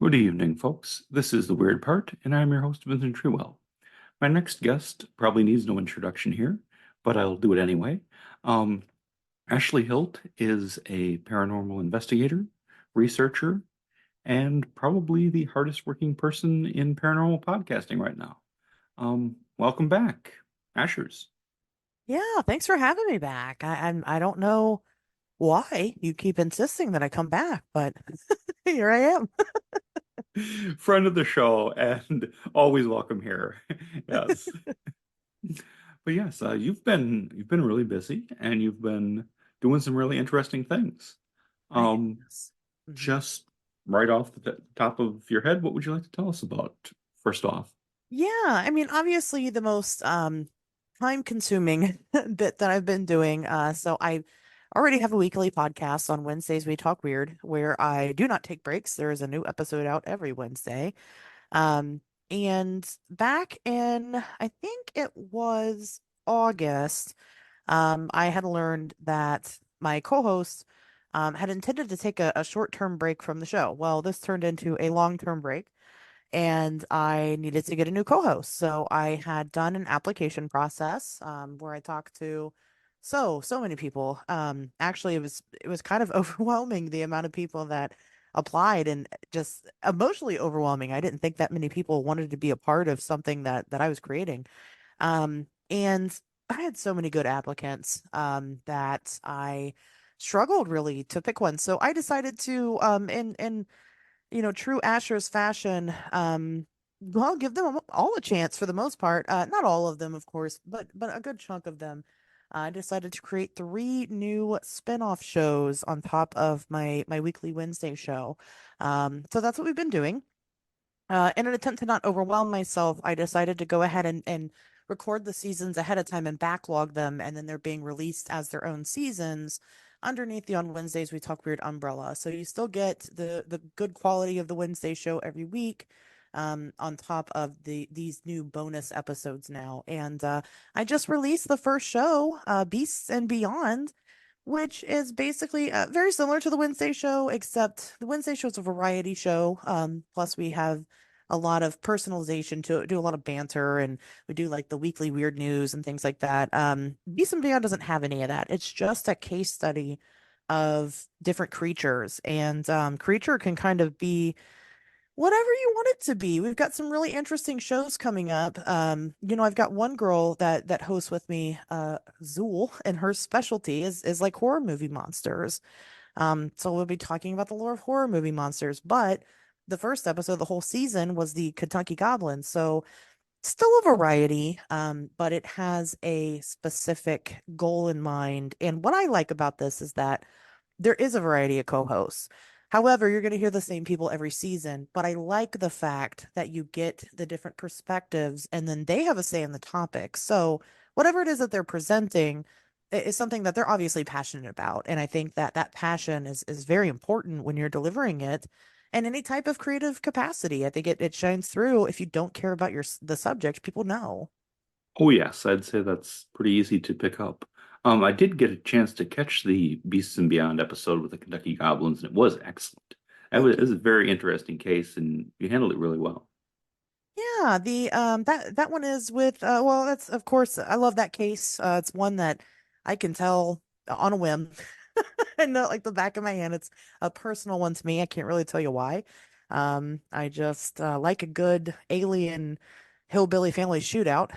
Good evening, folks. This is The Weird Part, and I'm your host, Vincent Trewell. My next guest probably needs no introduction here, but I'll do it anyway. Um, Ashley Hilt is a paranormal investigator, researcher, and probably the hardest working person in paranormal podcasting right now. Welcome back, Ashers. Yeah, thanks for having me back. I don't know why you keep insisting that I come back, but here I am. Friend of the show and always welcome here. Yes. But yes, you've been really busy and you've been doing some really interesting things. I Um, yes. hmm just right off the top of your head, what would you like to tell us about first off? Yeah, I mean, obviously the most time consuming bit that I've been doing. So I already have a weekly podcast on Wednesdays We Talk Weird, where I do not take breaks. There is a new episode out every Wednesday. Um, and back in, I think it was August. I had learned that my co-host had intended to take a short-term break from the show. Well, this turned into a long-term break, and I needed to get a new co-host. So I had done an application process where I talked to so many people. Actually, it was kind of overwhelming the amount of people that applied, and just emotionally overwhelming. I didn't think that many people wanted to be a part of something that I was creating. And I had so many good applicants that I struggled really to pick one. So I decided to, in true Asher's fashion, well, give them all a chance for the most part. Not all of them, of course, but a good chunk of them. I decided to create three new spin-off shows on top of my weekly Wednesday show. So that's what we've been doing. In an attempt to not overwhelm myself, I decided to go ahead and record the seasons ahead of time and backlog them, and then they're being released as their own seasons underneath the On Wednesdays We Talk Weird umbrella. So you still get the good quality of the Wednesday show every week, on top of these new bonus episodes now. And I just released the first show, Beasts and Beyond, which is basically very similar to the Wednesday show, except the Wednesday show is a variety show. Plus, we have a lot of personalization to do a lot of banter, and we do like the weekly weird news and things like that. Beast and Beyond doesn't have any of that. It's just a case study of different creatures, and creature can kind of be whatever you want it to be. We've got some really interesting shows coming up. I've got one girl that hosts with me, Zool, and her specialty is like horror movie monsters. So we'll be talking about the lore of horror movie monsters, but the first episode of the whole season was the Kentucky Goblin. So still a variety, but it has a specific goal in mind. And what I like about this is that there is a variety of co-hosts. However, you're going to hear the same people every season, but I like the fact that you get the different perspectives and then they have a say in the topic. So, whatever it is that they're presenting is something that they're obviously passionate about, and I think that that passion is very important when you're delivering it in any type of creative capacity. I think it shines through. If you don't care about the subject, people know. Oh yes, I'd say that's pretty easy to pick up. I did get a chance to catch the Beasts and Beyond episode with the Kentucky Goblins, and it was excellent. It Thank was you. a very interesting case, and you handled it really well. Yeah, the that one is with well, that's of course I love that case. It's one that I can tell on a whim. I know like the back of my hand. It's a personal one to me. I can't really tell you why. I just like a good alien hillbilly family shootout.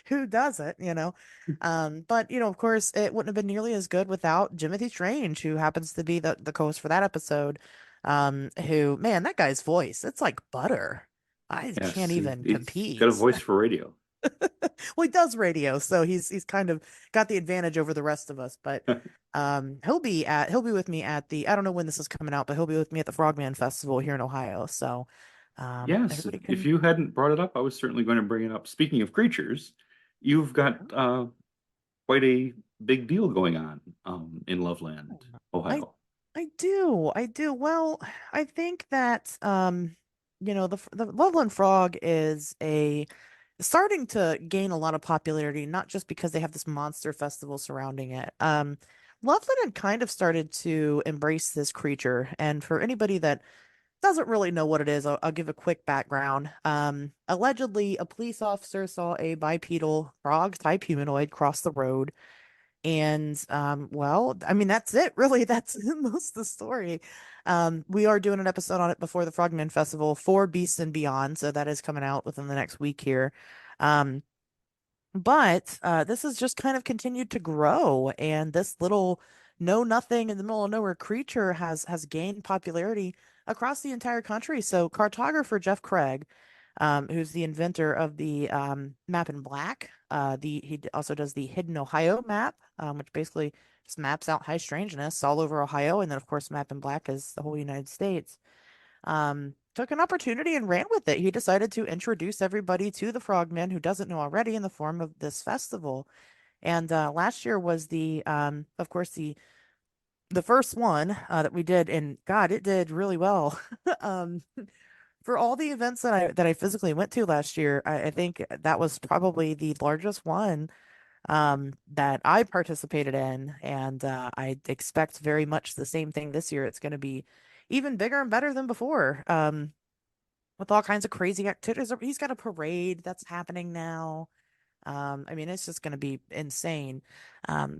Who doesn't, you know? But of course, it wouldn't have been nearly as good without Timothy Strange, who happens to be the co-host for that episode. Who, man, that guy's voice, it's like butter. I can't Yes, even he's got a compete. voice for radio. Well, he does radio, so he's kind of got the advantage over the rest of us. But he'll be with me at the I don't know when this is coming out, but he'll be with me at the Frogman Festival here in Ohio. So Yes, everybody if can. you hadn't brought it up, I was certainly going to bring it up. Speaking of creatures, you've got quite a big deal going on in Loveland, I Ohio. I do. Well, I think that the Loveland Frog is a starting to gain a lot of popularity, not just because they have this monster festival surrounding it. Loveland had kind of started to embrace this creature, and for anybody that doesn't really know what it is. I'll give a quick background. Allegedly, a police officer saw a bipedal frog type humanoid cross the road. And well, I mean, that's it, really. That's most of the story. We are doing an episode on it before the Frogman Festival for Beasts and Beyond, so that is coming out within the next week here. Um, but this has just kind of continued to grow, and this little know nothing in the middle of nowhere creature has gained popularity across the entire country. So cartographer Jeff Craig, who's the inventor of the map in black, also does the Hidden Ohio map, which basically just maps out high strangeness all over Ohio, and then of course map in black is the whole United States. Took an opportunity and ran with it. He decided to introduce everybody to the Frogmen who doesn't know already in the form of this festival. And last year was of course, the first one that we did, and God, it did really well. um, for all the events that I physically went to last year, I think that was probably the largest one that I participated in, and I expect very much the same thing this year. It's going to be even bigger and better than before. With all kinds of crazy activities. He's got a parade that's happening now. I mean, it's just going to be insane.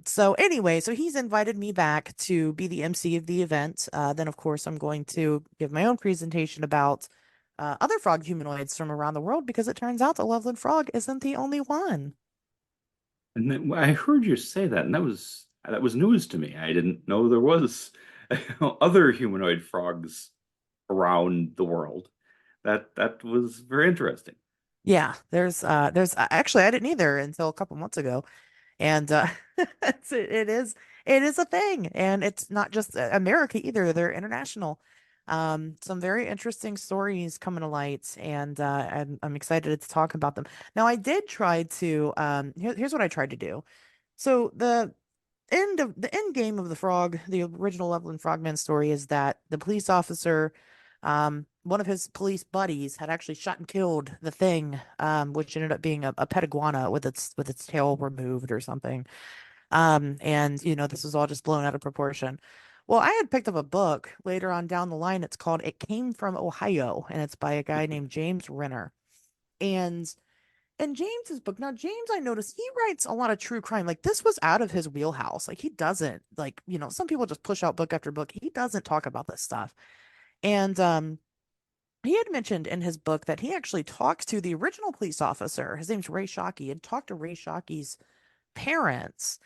So anyway, so he's invited me back to be the MC of the event. Then, of course, I'm going to give my own presentation about other frog humanoids from around the world because it turns out the Loveland frog isn't the only one. And then I heard you say that, and that was news to me. I didn't know there was other humanoid frogs around the world. That was very interesting. Yeah, there's actually I didn't either until a couple months ago. And it is a thing, and it's not just America either. They're international. Some very interesting stories coming to light, and I'm excited to talk about them. Now, I did try to here's what I tried to do. So the end game of the frog, the original Loveland Frogman story is that the police officer, one of his police buddies had actually shot and killed the thing, which ended up being a pet iguana with its tail removed or something. And this was all just blown out of proportion. Well, I had picked up a book later on down the line. It's called It Came from Ohio, and it's by a guy named James Renner. And in James's book, now James, I noticed he writes a lot of true crime. Like this was out of his wheelhouse. Like he doesn't like, some people just push out book after book. He doesn't talk about this stuff. And he had mentioned in his book that he actually talked to the original police officer. His name's Ray Shockey, and talked to Ray Shockey's parents.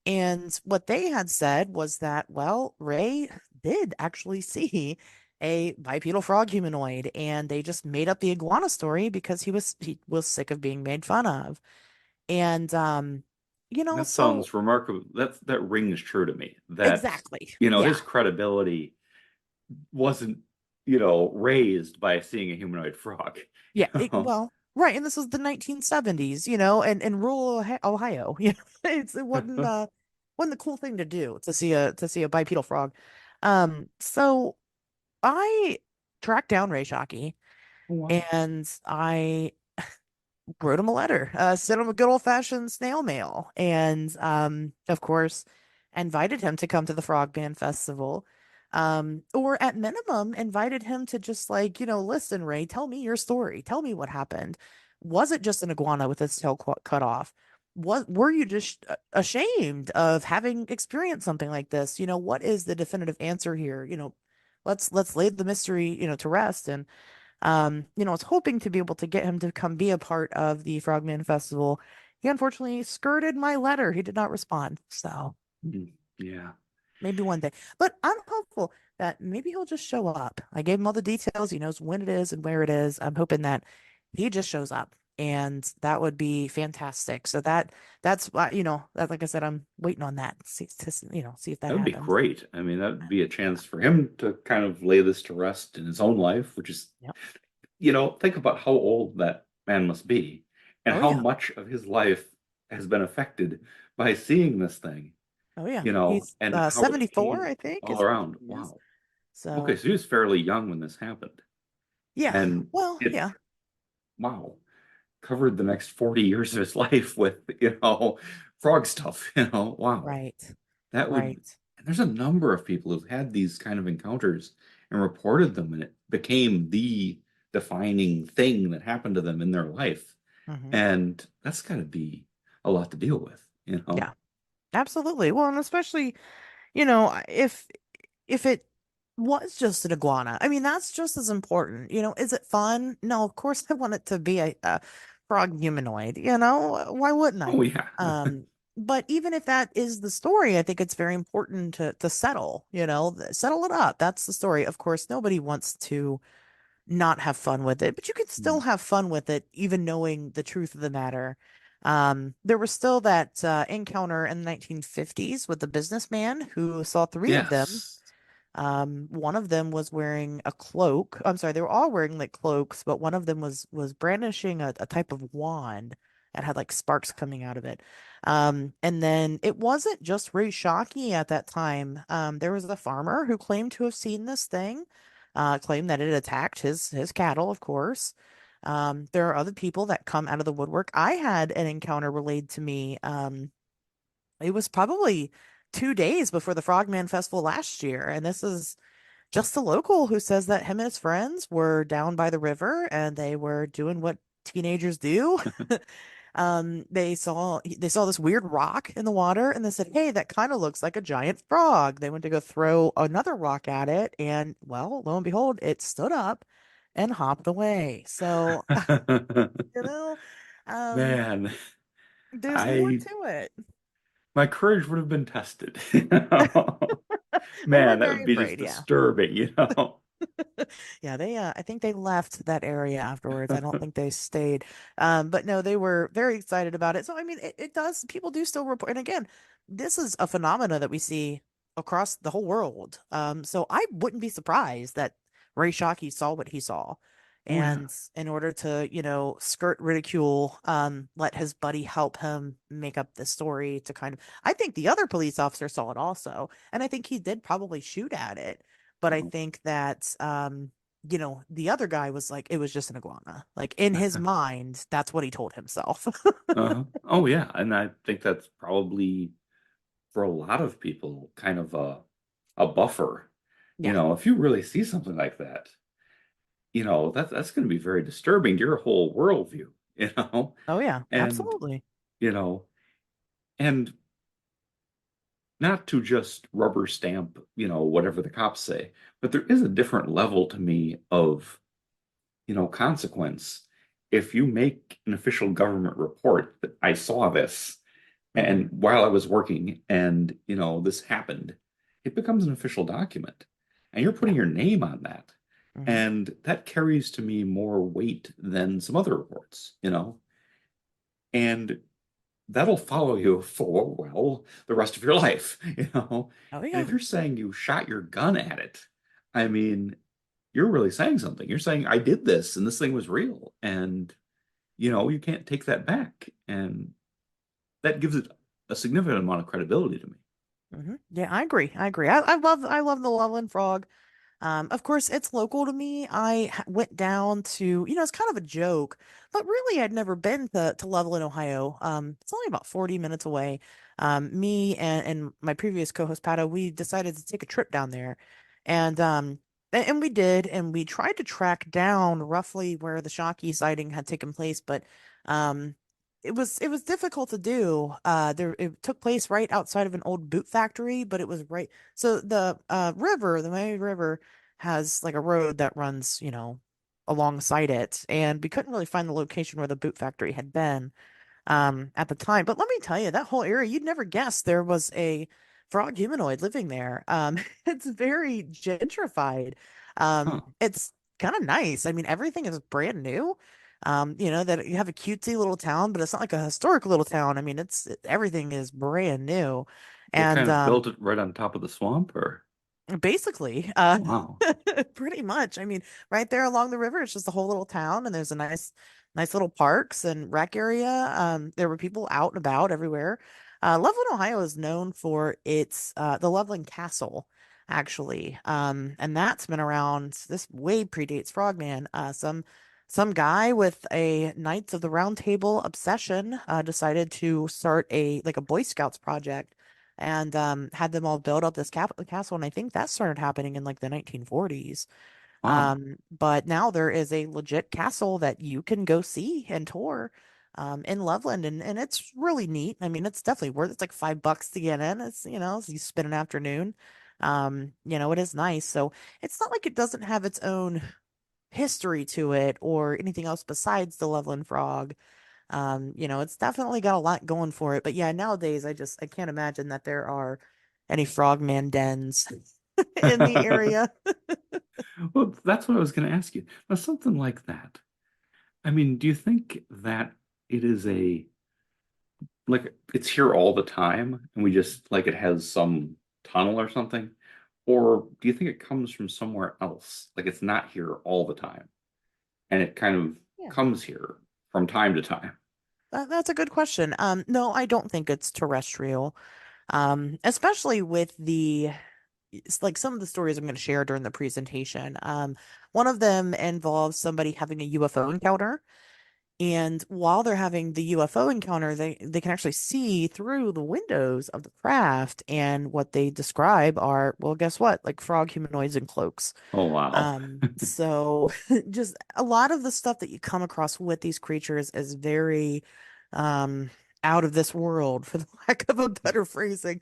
And what they had said was that, well, Ray did actually see a bipedal frog humanoid, and they just made up the iguana story because he was sick of being made fun of. And That so sounds remarkable. That rings true to me. That, exactly. Yeah. his credibility wasn't, raised by seeing a humanoid frog. Yeah. Well, right. And this was the 1970s, and rural Ohio. It wasn't the cool thing to do to see a bipedal frog. So I tracked down Ray Shockey, Oh, wow. and I wrote him a letter, sent him a good old fashioned snail mail, and of course, invited him to come to the Frogman Festival. Or at minimum, invited him to just like, listen, Ray, tell me your story. Tell me what happened. Was it just an iguana with its tail cut off? Were you just ashamed of having experienced something like this? What is the definitive answer here? Let's lay the mystery, to rest. And I was hoping to be able to get him to come be a part of the Frogman Festival. He unfortunately skirted my letter. He did not respond. So Mhm. Yeah. maybe one day. But I'm hopeful that maybe he'll just show up. I gave him all the details. He knows when it is and where it is. I'm hoping that he just shows up. And that would be fantastic. So that's why, that, like I said, I'm waiting on that. See if that That would be happens. great. I mean, that would be a Yeah. chance for him to kind of lay this to rest in his own life, which is, Yep. think about how old that man must be and Oh how yeah. much of his life has been affected by seeing this thing, Oh yeah. He's and how it 74, changed I think, all is what around. he is. Wow. Okay, So so he was fairly young when this happened. yeah. And Well, it, yeah. wow, covered the next 40 years of his life with, frog stuff, wow. Right. That would Right. And there's a number of people who've had these kind of encounters and reported them, and it became the defining thing that happened to them in their life. Hmm. And that's got to be a lot to deal with, you know? Yeah, absolutely. Well, and especially, if it was just an iguana, I mean, that's just as important. Is it fun? No, of course I want it to be a frog humanoid, Why wouldn't I? Oh, yeah. But even if that is the story, I think it's very important to settle, settle it up. That's the story. Of course, nobody wants to not have fun with it, but you can still have fun with it, even knowing the truth of the matter. There was still that encounter in the 1950s with a businessman who saw three of them. Yes. One of them was wearing a cloak. I'm sorry, they were all wearing like cloaks, but one of them was brandishing a type of wand that had like sparks coming out of it. And then it wasn't just Ray Shockey at that time. There was a farmer who claimed to have seen this thing, claimed that it attacked his cattle, of course. There are other people that come out of the woodwork. I had an encounter relayed to me. It was probably 2 days before the Frogman Festival last year, and this is just a local who says that him and his friends were down by the river and they were doing what teenagers do. They saw this weird rock in the water and they said, "Hey, that kind of looks like a giant frog." They went to go throw another rock at it, and well, lo and behold, it stood up and hopped away. So, you know, um, Man, there's more I to it. my courage would have been tested. They were Man, that would very be just afraid, yeah. disturbing, you know? Yeah, I think they left that area afterwards. I don't think they stayed. But no, they were very excited about it. So, I mean, it does, people do still report. And again, this is a phenomena that we see across the whole world. So I wouldn't be surprised that Ray Shockey saw what he saw. Oh yeah. And in order to, skirt ridicule, let his buddy help him make up the story to kind of, I think the other police officer saw it also. And I think he did probably shoot at it. But I think that the other guy was like, it was just an iguana. Like in his mind, that's what he told himself. Oh yeah, and I think that's probably for a lot of people kind of a buffer. You Yeah. know, if you really see something like that, that's going to be very disturbing to your whole worldview, you know? Oh yeah, And, absolutely. you know, and not to just rubber stamp, whatever the cops say, but there is a different level to me of, consequence. If you make an official government report that I saw this Hmm. and while I was working and, this happened, it becomes an official document and you're putting Yeah. your name on that. Hmm. And that carries to me more weight than some other reports, and that'll follow you for, well, the rest of your life, Oh And yeah. if you're saying you shot your gun at it, I mean, you're really saying something. You're saying, I did this and this thing was real. And, you can't take that back. And that gives it a significant amount of credibility to me. Yeah, I agree. I agree. I love the Loveland Frog. Of course, it's local to me. Went down to, it's kind of a joke, but really I'd never been to Loveland, Ohio. It's only about 40 minutes away. Me and my previous co-host Pato, we decided to take a trip down there. And and we did, and we tried to track down roughly where the Shockey sighting had taken place, but um it was difficult to do. It took place right outside of an old boot factory, but it was right. So the river, the Miami River, has like a road that runs, alongside it, and we couldn't really find the location where the boot factory had been at the time. But let me tell you, that whole area, you'd never guess there was a frog humanoid living there. It's very gentrified. Huh. It's kind of nice. I mean, everything is brand new. That you have a cutesy little town, but it's not like a historic little town. I mean, everything is brand new. They And kind of built it right on top of the swamp, or basically, wow. pretty much. I mean, right there along the river, it's just a whole little town, and there's a nice little parks and rec area. There were people out and about everywhere. Loveland, Ohio is known for its the Loveland Castle, actually. And that's been around. This way predates Frogman. Some guy with a Knights of the Round Table obsession decided to start a Boy Scouts project and had them all build up this castle. And I think that started happening in like the 1940s. Wow. But now there is a legit castle that you can go see and tour in Loveland, and it's really neat. I mean, it's definitely worth it's like $5 to get in. It's, so you spend an afternoon. It is nice. So it's not like it doesn't have its own history to it or anything else besides the Loveland Frog. It's definitely got a lot going for it. But yeah, nowadays I can't imagine that there are any frogman dens in the area. Well, that's what I was going to ask you. Now, something like that. I mean, do you think that it is like it's here all the time and we just like it has some tunnel or something? Or do you think it comes from somewhere else? Like it's not here all the time and it kind of Yeah. comes here from time to time. That's a good question. No, I don't think it's terrestrial. Especially with it's like some of the stories I'm going to share during the presentation. One of them involves somebody having a UFO encounter. And while they're having the UFO encounter, they can actually see through the windows of the craft. And what they describe are, well, guess what? Like frog humanoids in cloaks. Oh, wow. So just a lot of the stuff that you come across with these creatures is very um out of this world, for the lack of a better phrasing.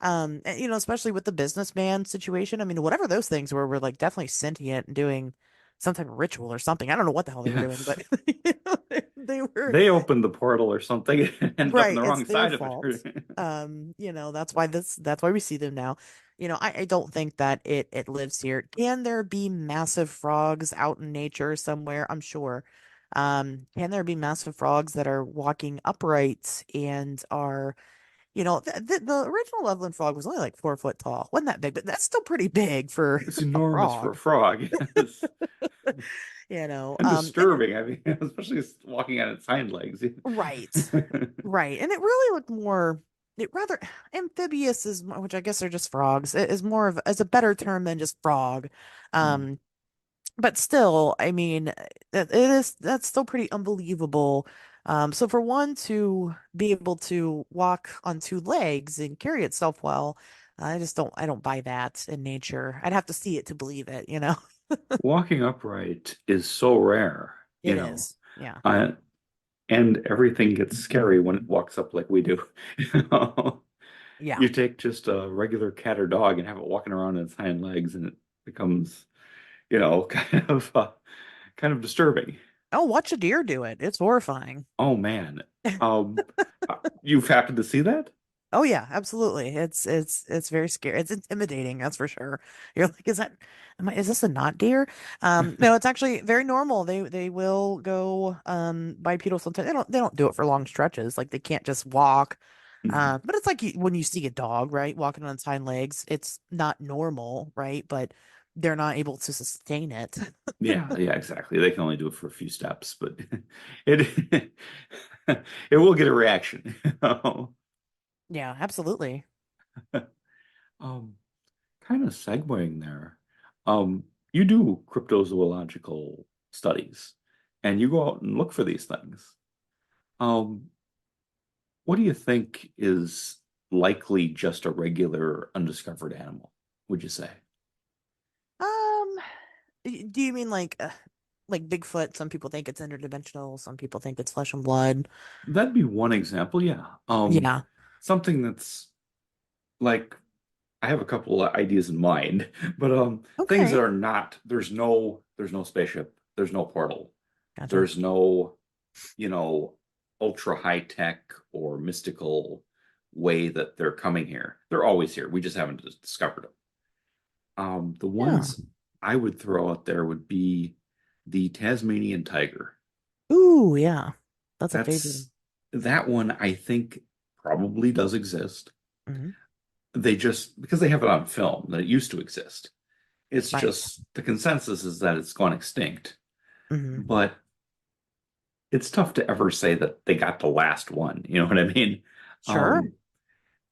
And, especially with the businessman situation. I mean, whatever those things were like definitely sentient and doing some type of ritual or something. I don't know what the hell they were Yeah. doing, but they were They opened the portal or something and ended up on right. the It's wrong their side of it. fault. That's why we see them now. I don't think that it lives here. Can there be massive frogs out in nature somewhere? I'm sure. Can there be massive frogs that are walking upright and are, the original Loveland frog was only like 4 foot tall. Wasn't that big, but that's still pretty big for It's a enormous for a frog. frog. Yes. And And disturbing. I mean, especially walking on its hind legs. right. Right. And it really looked more it rather amphibious which I guess are just frogs, is more of as a better term than just frog. Hmm. Um, but still, I mean, that's still pretty unbelievable. So for one to be able to walk on 2 legs and carry itself well, I don't buy that in nature. I'd have to see it to believe it. Walking upright is so rare, It is. Yeah. uh, and everything gets scary when it walks up like we do. You know? Yeah. You take just a regular cat or dog and have it walking around on its hind legs, and it becomes, kind of disturbing. Oh, watch a deer do it. It's horrifying. Oh man, um, you've happened to see that? Oh yeah, absolutely. It's very scary. It's intimidating, that's for sure. You're like, is this a not deer? No, it's actually very normal. They will go bipedal sometimes. They don't do it for long stretches. Like they can't just walk. Mhm. But it's like when you see a dog, right, walking on its hind legs, it's not normal, right? But they're not able to sustain it. Yeah, yeah, exactly. They can only do it for a few steps, but it it will get a reaction. Yeah, absolutely. Um, kind of segueing there. Um, you do cryptozoological studies and you go out and look for these things. Um, what do you think is likely just a regular undiscovered animal, would you say? Um, do you mean like Bigfoot? Some people think it's interdimensional, some people think it's flesh and blood. That'd be one example, yeah. Yeah. Something that's like I have a couple of ideas in mind, but things that Okay. are not, there's no spaceship, there's no portal, Gotcha. there's no, you know, ultra high tech or mystical way that they're coming here. They're always here. We just haven't discovered them. The Yeah. ones I would throw out there would be the Tasmanian tiger. Ooh, yeah. That's a favorite. That's that one I think probably does exist. Hmm. They just because they have it on film that it used to exist. It's Right. just the consensus is that it's gone extinct. Hmm. But it's tough to ever say that they got the last one. You know what I mean? Sure. Um,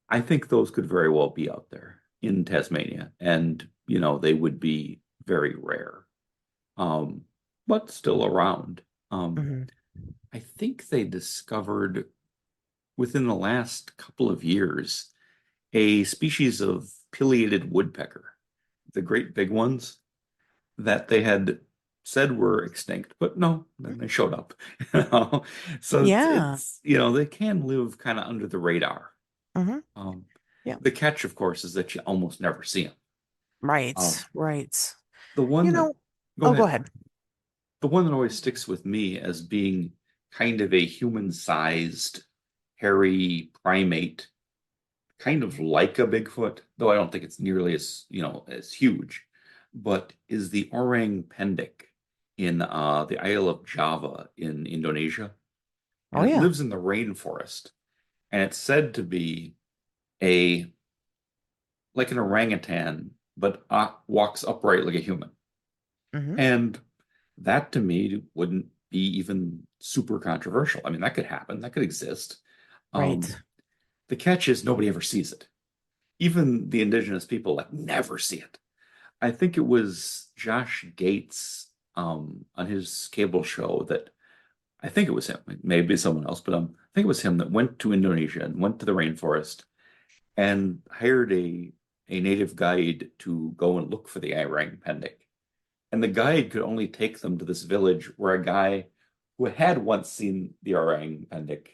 I think those could very well be out there in Tasmania, and they would be very rare, um, but still around. Um, Hmm. I think they discovered within the last couple of years a species of pileated woodpecker, the great big ones that they had said were extinct, but no, then they showed up. You know? So Yeah. they can live kind of under the radar. Hmm. Um, Yeah. the catch, of course, is that you almost never see them. Right. Um, Right. the You one that, know, go oh, go ahead. ahead. The one that always sticks with me as being kind of a human-sized, hairy primate, kind of like a Bigfoot, though I don't think it's nearly as huge, but is the orang pendek in the Isle of Java in Indonesia. Oh, And it yeah. lives in the rainforest. And it's said to be a like an orangutan, but walks upright like a human. Hmm. And that to me wouldn't be even super controversial. I mean, that could happen, that could exist. Right. Um, the catch is nobody ever sees it. Even the indigenous people like never see it. I think it was Josh Gates on his cable show that I think it was him, maybe someone else, but I think it was him that went to Indonesia and went to the rainforest and hired a native guide to go and look for the orang pendek. And the guide could only take them to this village where a guy who had once seen the orang pendek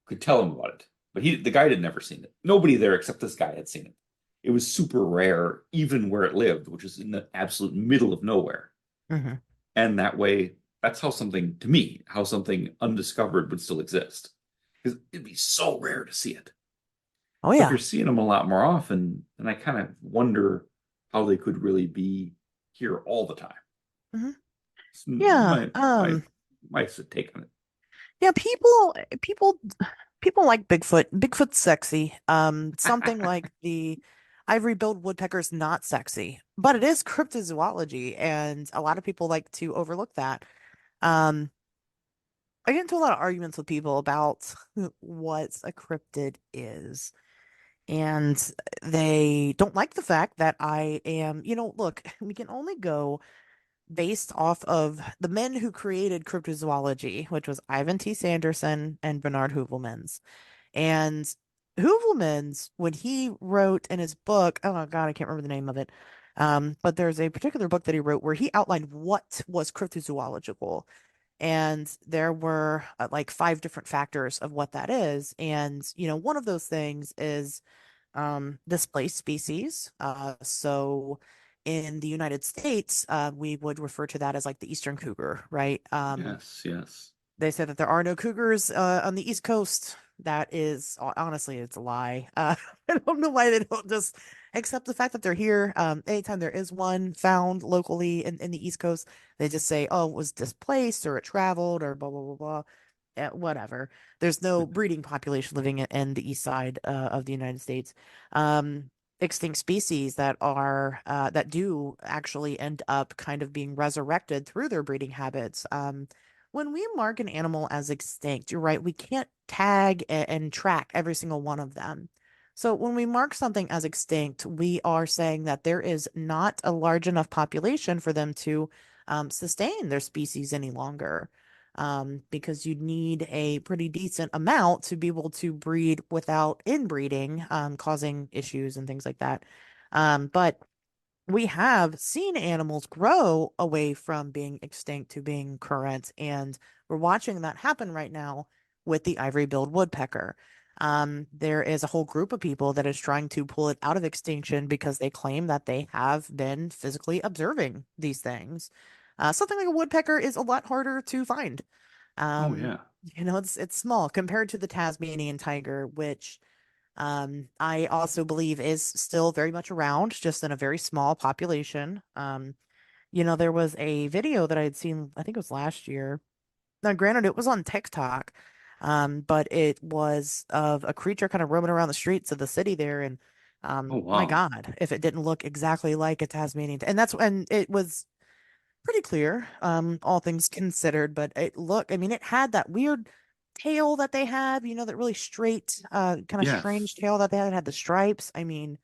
could tell him about it. But the guide had never seen it. Nobody there except this guy had seen it. It was super rare, even where it lived, which is in the absolute middle of nowhere. Hmm. And that way, that's how something, to me, how something undiscovered would still exist. Because it'd be so rare to see it. Oh, So if yeah. you're seeing them a lot more often, then I kind of wonder how they could really be here all the time. Hmm. It's Yeah. my take on it. Yeah, people like Bigfoot. Bigfoot's sexy. Something like the ivory-billed woodpecker's not sexy, but it is cryptozoology, and a lot of people like to overlook that. Um, I get into a lot of arguments with people about what a cryptid is. And they don't like the fact that I am, look, we can only go based off of the men who created cryptozoology, which was Ivan T. Sanderson and Bernard Heuvelmans. And Heuvelmans, when he wrote in his book, oh God, I can't remember the name of it. But there's a particular book that he wrote where he outlined what was cryptozoological. And there were like five different factors of what that is. And, one of those things is displaced species. So in the United States, we would refer to that as like the Eastern cougar, right? Yes, yes. They say that there are no cougars on the East Coast. That is honestly, it's a lie. I don't know why they don't just accept the fact that they're here. Anytime there is one found locally in the East Coast, they just say, "Oh, it was displaced or it traveled or blah blah blah blah." Whatever. There's no breeding population living in the east side of the United States. Extinct species that do actually end up kind of being resurrected through their breeding habits. When we mark an animal as extinct, you're right, we can't tag and track every single one of them. So when we mark something as extinct, we are saying that there is not a large enough population for them to sustain their species any longer. Because you need a pretty decent amount to be able to breed without inbreeding, causing issues and things like that. But we have seen animals grow away from being extinct to being current, and we're watching that happen right now with the ivory-billed woodpecker. There is a whole group of people that is trying to pull it out of extinction because they claim that they have been physically observing these things. Something like a woodpecker is a lot harder to find. Oh Um, yeah. it's small compared to the Tasmanian tiger, which I also believe is still very much around, just in a very small population. There was a video that I had seen, I think it was last year. Now, granted, it was on TikTok, but it was of a creature kind of roaming around the streets of the city there, and Oh my wow. God, if it didn't look exactly like a Tasmanian, and it was pretty clear, all things considered, but I mean, it had that weird tail that they have, that really straight, kind of Yes. strange tail that they had. It had the stripes. I mean,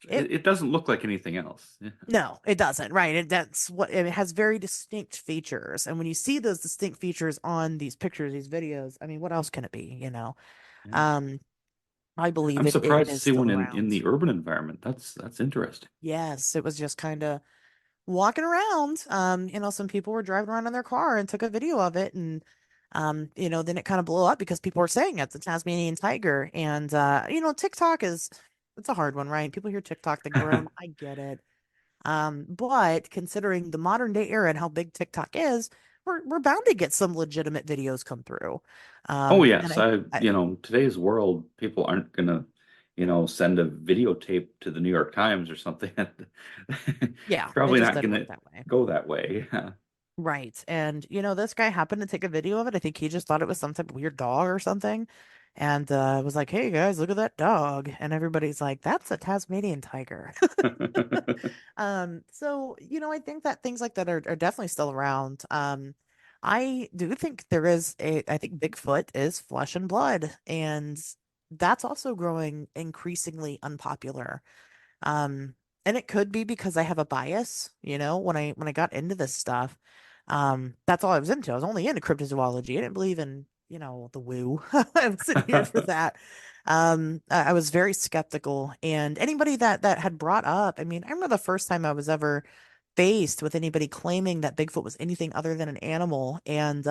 it, It doesn't look like anything else. Yeah. no, it doesn't, right? That's what it has very distinct features. And when you see those distinct features on these pictures, these videos, I mean, what else can it be, Yeah. Um, I believe I'm it surprised to is see still one in around. the urban environment. That's interesting. Yes, it was just kind of walking around. Some people were driving around in their car and took a video of it, and then it kind of blew up because people were saying it's a Tasmanian tiger. And TikTok is it's a hard one, right? People hear TikTok, they groan. I get it. But considering the modern day era and how big TikTok is, we're bound to get some legitimate videos come through. Oh And yes, I today's world, people aren't gonna, send a videotape to the New York Times or something. yeah, It's it probably just not doesn't work gonna that way. go that way. Right. And this guy happened to take a video of it. I think he just thought it was some type of weird dog or something. And was like, "Hey guys, look at that dog." And everybody's like, "That's a Tasmanian tiger." I think that things like that are definitely still around. I do think I think Bigfoot is flesh and blood, and that's also growing increasingly unpopular. Um, and it could be because I have a bias, when I got into this stuff. That's all I was into. I was only into cryptozoology. I didn't believe in, the woo. I wasn't here for that. I was very skeptical, and anybody that had brought up, I mean, I remember the first time I was ever faced with anybody claiming that Bigfoot was anything other than an animal, and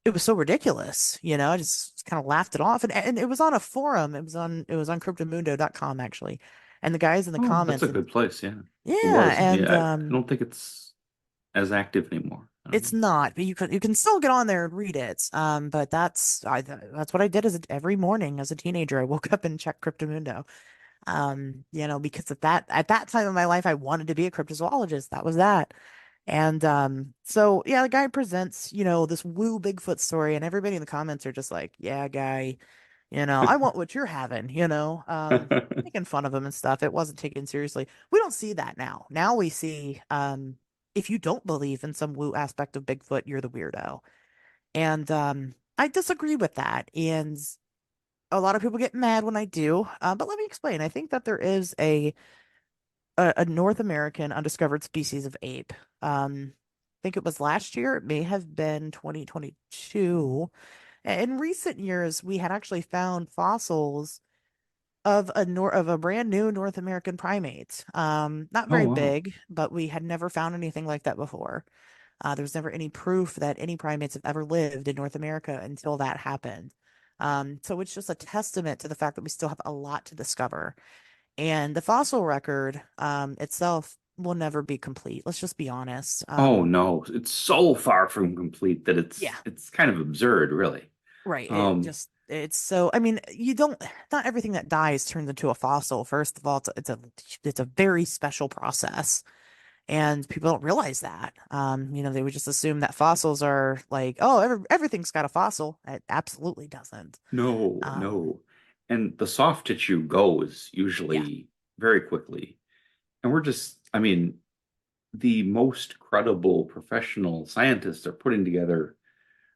it was so ridiculous, I just kind of laughed it off, and it was on a forum. It was on cryptomundo.com actually, and the guys in the Oh, that's comments, a and good place. Yeah, it yeah, was. and I don't think it's as active anymore. it's not, but you can still get on there and read it. But that's what I did every morning as a teenager. I woke up and checked Cryptomundo. Because at that time of my life, I wanted to be a cryptozoologist. That was that. And so yeah, the guy presents, this woo Bigfoot story, and everybody in the comments are just like, "Yeah, guy, I want what you're having," making fun of him and stuff. It wasn't taken seriously. We don't see that now. Now we see, if you don't believe in some woo aspect of Bigfoot, you're the weirdo. And I disagree with that. And a lot of people get mad when I do. But let me explain. I think that there is a North American undiscovered species of ape. I think it was last year. It may have been 2022. In recent years, we had actually found fossils of a brand new North American primate. Not Oh very wow. big, but we had never found anything like that before. There was never any proof that any primates have ever lived in North America until that happened. So it's just a testament to the fact that we still have a lot to discover. And the fossil record itself will never be complete. Let's just be honest. Oh no, it's so far from complete that Yeah, it's kind of absurd, really. right. Um, It's so, I mean, not everything that dies turns into a fossil. First of all, it's a very special process. And people don't realize that. They would just assume that fossils are like, oh, everything's got a fossil. It absolutely doesn't. no, Um, no. And the soft tissue goes yeah, usually very quickly. And I mean, the most credible professional scientists are putting together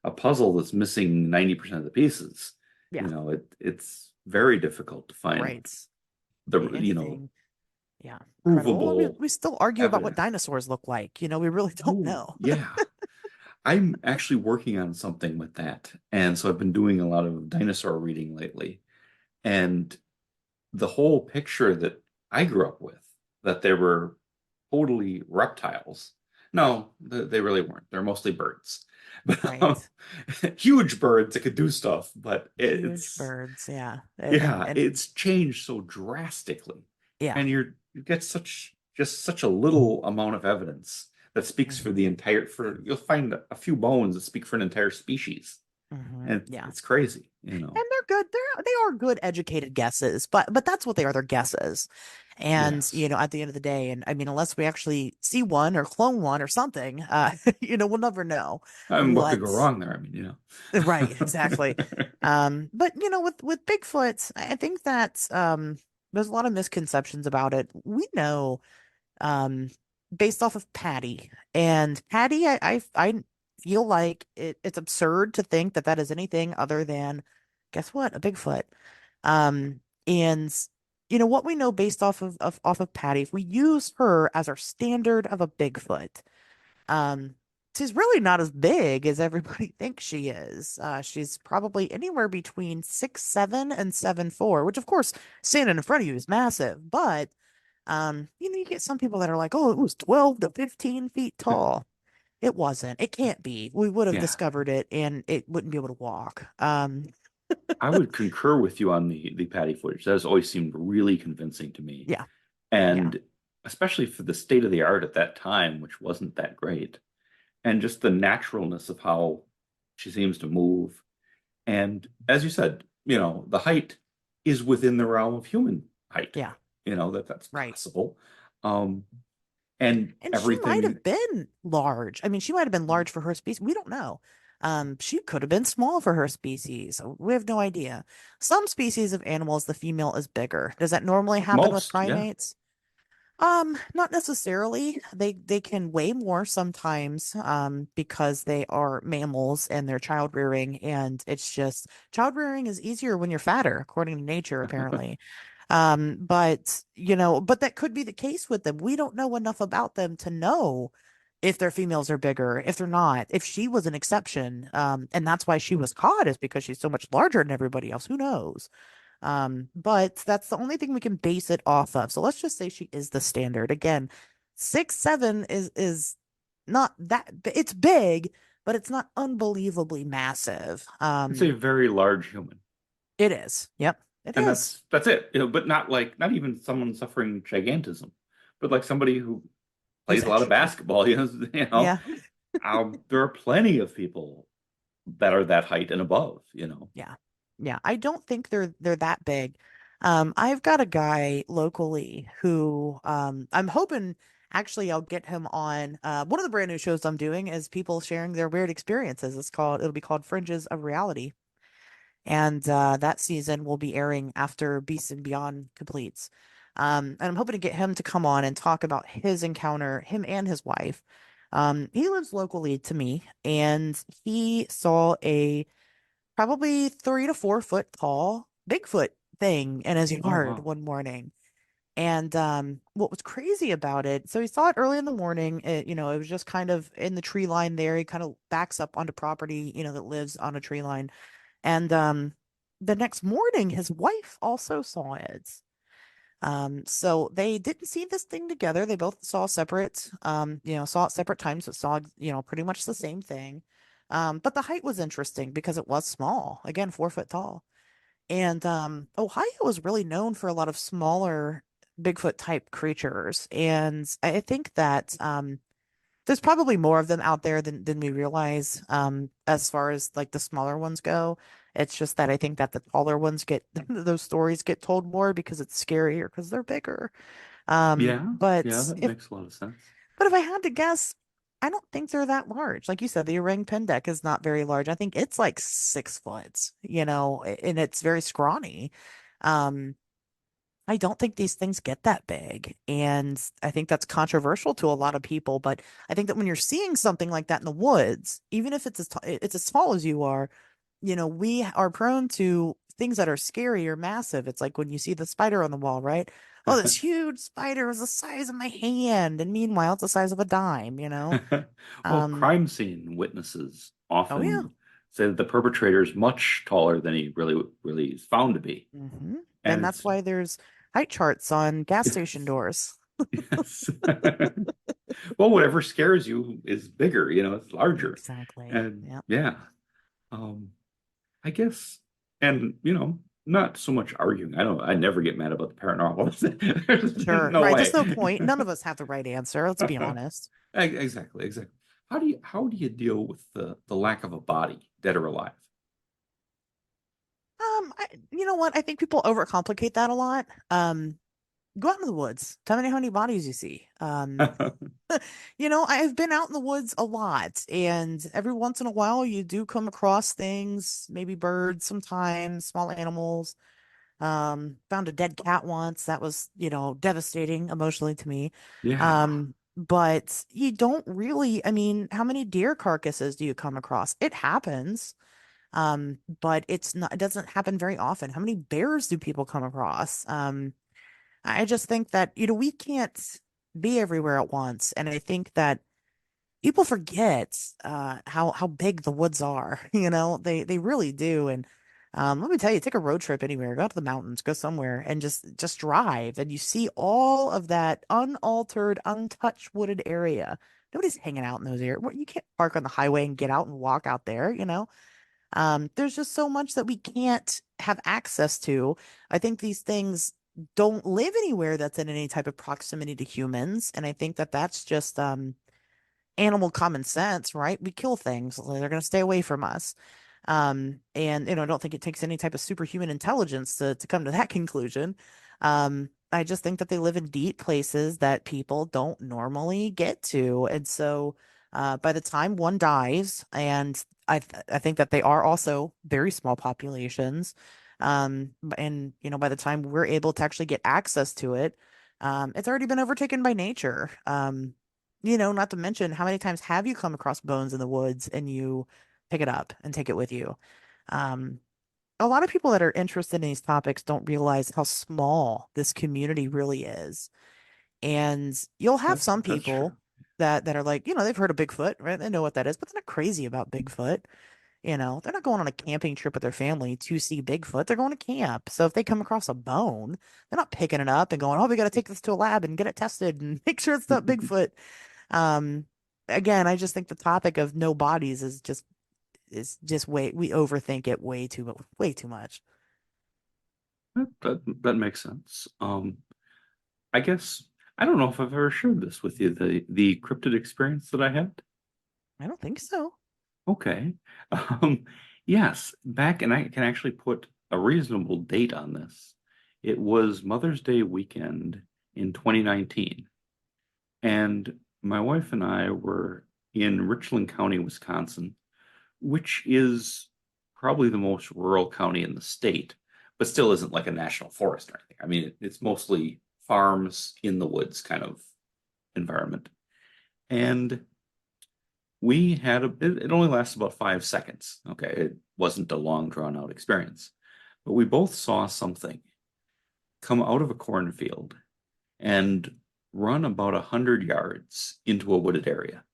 a puzzle that's missing 90% of the pieces. yeah, It's very difficult to find right. the Anything, yeah, incredible. Well, we, provable we still argue about what evidence. dinosaurs look like. We really don't Oh, know. yeah. I'm actually working on something with that. And so I've been doing a lot of dinosaur reading lately. And the whole picture that I grew up with, that they were totally reptiles. No, they really weren't. They're mostly birds. But Right. huge birds that could do stuff, but Huge birds. Yeah. yeah, And it's changed so drastically. yeah. And you get such a little amount of evidence that speaks for hmm you'll find a few bones that speak for an entire species. And Yeah. it's crazy, And they're good. They are good educated guesses, but that's what they are. They're guesses. And, Yes. at the end of the day, and I mean, unless we actually see one or clone one or something, we'll never know I mean, what could what. go wrong there? I mean, Right, exactly. But with Bigfoot, I think that there's a lot of misconceptions about it. We know, um, based off of Patty, and Patty, I feel like it's absurd to think that that is anything other than, guess what, a Bigfoot. And what we know based off of Patty, if we use her as our standard of a Bigfoot, um. she's really not as big as everybody thinks she is. She's probably anywhere between 6'7" and 7'4", which of course, standing in front of you is massive. But you get some people that are like, oh, it was 12 to 15 feet tall. It wasn't. It can't be. We would have Yeah, discovered it and it wouldn't be able to walk. I would concur with you on the Patty footage. That has always seemed really convincing to me, Yeah, yeah. and especially for the state of the art at that time, which wasn't that great, and just the naturalness of how she seems to move. And as you said, the height is within the realm of human height. Yeah, That's right. possible. Um, and And she might everything have been large. I mean, she might have been large for her species. We don't know. She could have been small for her species. We have no idea. Some species of animals, the female is bigger. Does that normally happen with most, yeah. primates? Not necessarily. They can weigh more sometimes, because they are mammals and they're child rearing, and it's just child rearing is easier when you're fatter, according to nature, apparently. But that could be the case with them. We don't know enough about them to know if their females are bigger, if they're not, if she was an exception. And that's why she was caught, is because she's so much larger than everybody else. Who knows? But that's the only thing we can base it off of. So let's just say she is the standard. Again, 6'7" is not it's big, but it's not unbelievably massive. It's a very large human. It is. Yep, it And is. that's it. But not even someone suffering gigantism, but like somebody who Who's plays a lot of extra tall. basketball. Yeah. There are plenty of people that are that height and above. Yeah. Yeah. I don't think they're that big. I've got a guy locally who I'm hoping actually I'll get him on. One of the brand new shows I'm doing is people sharing their weird experiences. It'll be called Fringes of Reality. And that season will be airing after Beast and Beyond completes. And I'm hoping to get him to come on and talk about his encounter, him and his wife. He lives locally to me, and he saw a probably 3 to 4 foot tall Bigfoot thing in his Oh yard wow. one morning. And what was crazy about it, so he saw it early in the morning. It was just kind of in the tree line there. He kind of backs up onto property, that lives on a tree line. And the next morning, his wife also saw it. So they didn't see this thing together. They both saw it separate times, but saw, pretty much the same thing. But the height was interesting because it was small. Again, 4 foot tall. And Ohio was really known for a lot of smaller Bigfoot type creatures. And I think that there's probably more of them out there than we realize, as far as like the smaller ones go. It's just that I think that the taller ones get those stories get told more because it's scarier because they're bigger. Um, Yeah, yeah, but that if makes a lot of sense. but if I had to guess, I don't think they're that large. Like you said, the orang pendek is not very large. I think it's like 6 foot, and it's very scrawny. Um, I don't think these things get that big. And I think that's controversial to a lot of people. But I think that when you're seeing something like that in the woods, even if it's as tall as you are, we are prone to things that are scary or massive. It's like when you see the spider on the wall, right? Oh, this huge spider is the size of my hand. And meanwhile, it's the size of a dime. Well, Um, crime scene witnesses oh yeah. often say that the perpetrator is much taller than he really, really is found to be. And And that's it's, why there's height charts on gas station yes, doors. yes. Well, whatever scares you is bigger, it's larger. Exactly. And Yeah. yeah, um, I guess, and not so much arguing. I never get mad about the paranormal. There's Sure. no Right. There's way. no point. None of us have the right answer. Let's be honest. Exactly, exactly. How do you deal with the lack of a body, dead or alive? You know what? I think people overcomplicate that a lot. Go out in the woods. Tell me how many bodies you see. I've been out in the woods a lot, and every once in a while you do come across things, maybe birds sometimes, small animals. Found a dead cat once. That was, devastating emotionally to me. Yeah. But you don't really, I mean, how many deer carcasses do you come across? It happens. But it doesn't happen very often. How many bears do people come across? I just think that, we can't be everywhere at once. And I think that people forget how big the woods are. They really do. And let me tell you, take a road trip anywhere, go out to the mountains, go somewhere, and just drive, and you see all of that unaltered, untouched wooded area. Nobody's hanging out in those areas. You can't park on the highway and get out and walk out there. There's just so much that we can't have access to. I think these things don't live anywhere that's in any type of proximity to humans, and I think that that's just animal common sense, right? We kill things, so they're going to stay away from us. And I don't think it takes any type of superhuman intelligence to come to that conclusion. I just think that they live in deep places that people don't normally get to. And so by the time one dies, and I think that they are also very small populations. And by the time we're able to actually get access to it, it's already been overtaken by nature. Not to mention how many times have you come across bones in the woods and you pick it up and take it with you? Um, a lot of people that are interested in these topics don't realize how small this community really is. And you'll have That, some that's true. people that are like, they've heard of Bigfoot, right? They know what that is, but they're not crazy about Bigfoot. They're not going on a camping trip with their family to see Bigfoot. They're going to camp. So if they come across a bone, they're not picking it up and going, "Oh, we got to take this to a lab and get it tested and make sure it's not Bigfoot." Um, Again, I just think the topic of no bodies is just way we overthink it way too much. That makes sense. I guess I don't know if I've ever shared this with you, the cryptid experience that I had. I don't think so. Okay. Um, yes, back, and I can actually put a reasonable date on this. It was Mother's Day weekend in 2019, and my wife and I were in Richland County, Wisconsin, which is probably the most rural county in the state, but still isn't like a national forest or anything. I mean, it's mostly farms in the woods kind of environment. And we had it only lasted about 5 seconds. Okay. It wasn't a long, drawn out experience, but we both saw something come out of a cornfield and run about 100 yards into a wooded area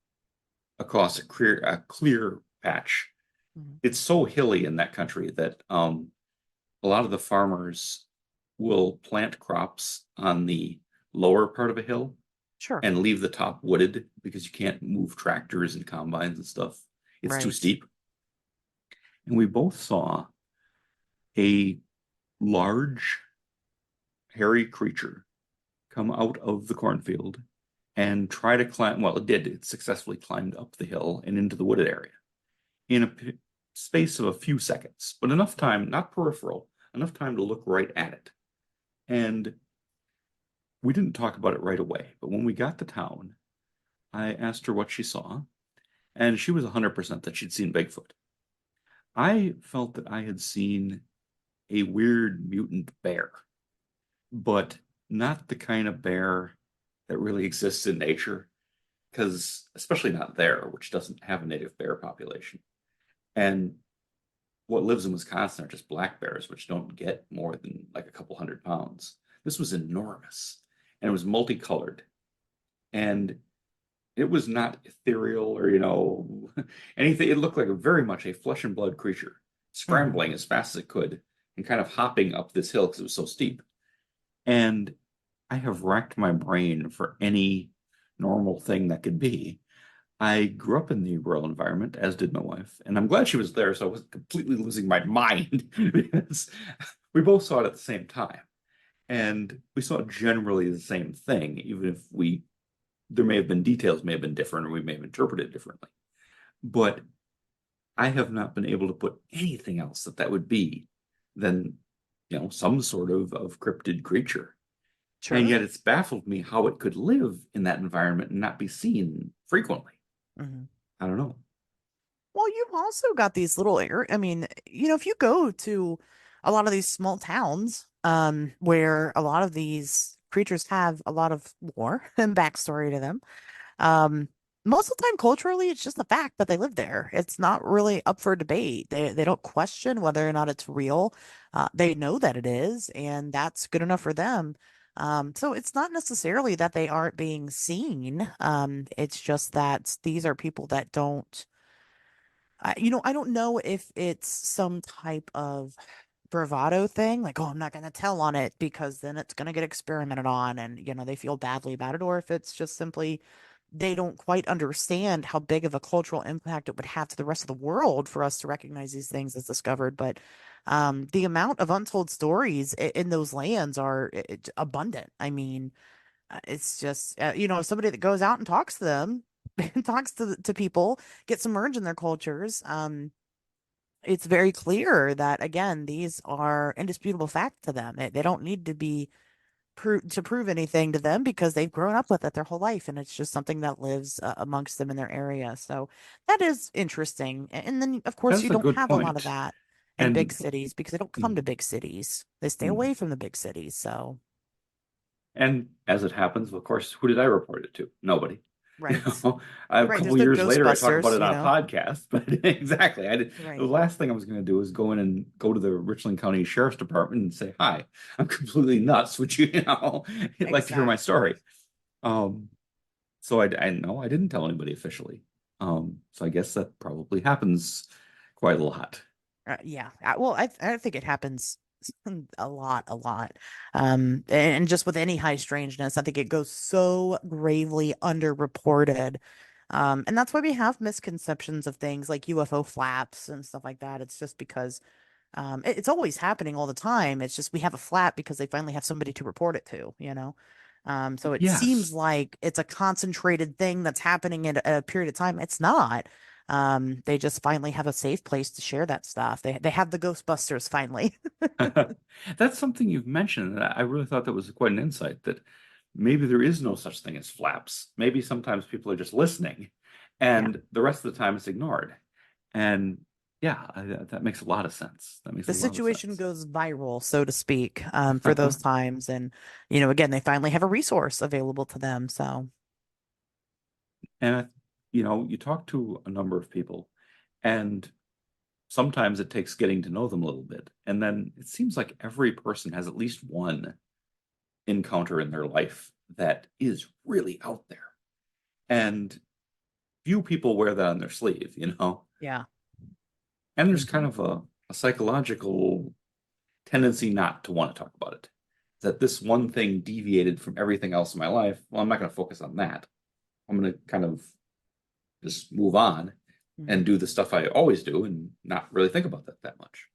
across a clear patch. Mhm. It's so hilly in that country that a lot of the farmers will plant crops on the lower part of a hill Sure. and leave the top wooded because you can't move tractors and combines and stuff. It's too Right. steep. And we both saw a large, hairy creature come out of the cornfield and try to climb. Well, it did. It successfully climbed up the hill and into the wooded area in a space of a few seconds, but enough time, not peripheral, enough time to look right at it. And we didn't talk about it right away, but when we got to town, I asked her what she saw, and she was 100% that she'd seen Bigfoot. I felt that I had seen a weird mutant bear, but not the kind of bear that really exists in nature, because especially not there, which doesn't have a native bear population. And what lives in Wisconsin are just black bears, which don't get more than like a couple 100 pounds. This was enormous and it was multicolored. And it was not ethereal or, anything. It looked like very much a flesh and blood creature, Hmm. scrambling as fast as it could and kind of hopping up this hill because it was so steep. And I have racked my brain for any normal thing that could be. I grew up in the rural environment, as did my wife, and I'm glad she was there, so I wasn't completely losing my mind because we both saw it at the same time. And we saw generally the same thing, even if there may have been details may have been different, or we may have interpreted it differently. But I have not been able to put anything else that would be than, some sort of cryptid creature. And Sure. yet it's baffled me how it could live in that environment and not be seen frequently. Hmm. I don't know. Well, you've also got these little I mean, if you go to a lot of these small towns, where a lot of these creatures have a lot of lore and backstory to them, um, most of the time culturally, it's just the fact that they live there. It's not really up for debate. They don't question whether or not it's real. They know that it is, and that's good enough for them. So it's not necessarily that they aren't being seen. It's just that these are people that don't, I don't know if it's some type of bravado thing, like, oh, I'm not going to tell on it because then it's going to get experimented on and, they feel badly about it, or if it's just simply they don't quite understand how big of a cultural impact it would have to the rest of the world for us to recognize these things as discovered. But the amount of untold stories in those lands are abundant. I mean, it's just, somebody that goes out and talks to them, talks to people, gets immersed in their cultures. It's very clear that again these are indisputable fact to them. They don't need to be to prove anything to them because they've grown up with it their whole life, and it's just something that lives amongst them in their area. So that is interesting. And then of course That's you a don't good have a lot of point. that in big And cities because they don't come mm, to big cities. They stay mm. away from the big cities. So And as it happens, of course, who did I report it to? Nobody. You right, know, a right. couple There's no years later, I talk about Ghostbusters, it on a podcast, but exactly. The right, last thing I was going to do is go in and go to the Richland County Sheriff's Department and say, "Hi, I'm completely nuts. Would you like to hear my story?" exactly. Um, so I know I didn't tell anybody officially. So I guess that probably happens quite a lot. Yeah. Well, I think it happens a lot, a lot. And just with any high strangeness, I think it goes so gravely underreported. And that's why we have misconceptions of things like UFO flaps and stuff like that. It's just because it's always happening all the time. It's just we have a flap because they finally have somebody to report it to. So it seems Yes. like it's a concentrated thing that's happening at a period of time. It's not. They just finally have a safe place to share that stuff. They have the Ghostbusters finally. That's something you've mentioned. And I really thought that was quite an insight that maybe there is no such thing as flaps. Maybe sometimes people are just listening Yeah. and the rest of the time it's ignored. And yeah, that makes a lot of sense. That makes a The lot of situation sense. goes viral, so to speak, for those times. And, again, they finally have a resource available to them. So, And you talk to a number of people, and sometimes it takes getting to know them a little bit. And then it seems like every person has at least one encounter in their life that is really out there. And few people wear that on their sleeve. yeah. And there's kind Hmm. of a psychological tendency not to want to talk about it. That this one thing deviated from everything else in my life. Well, I'm not going to focus on that. I'm going to kind of just move on and Hmm. do the stuff I always do and not really think about that much.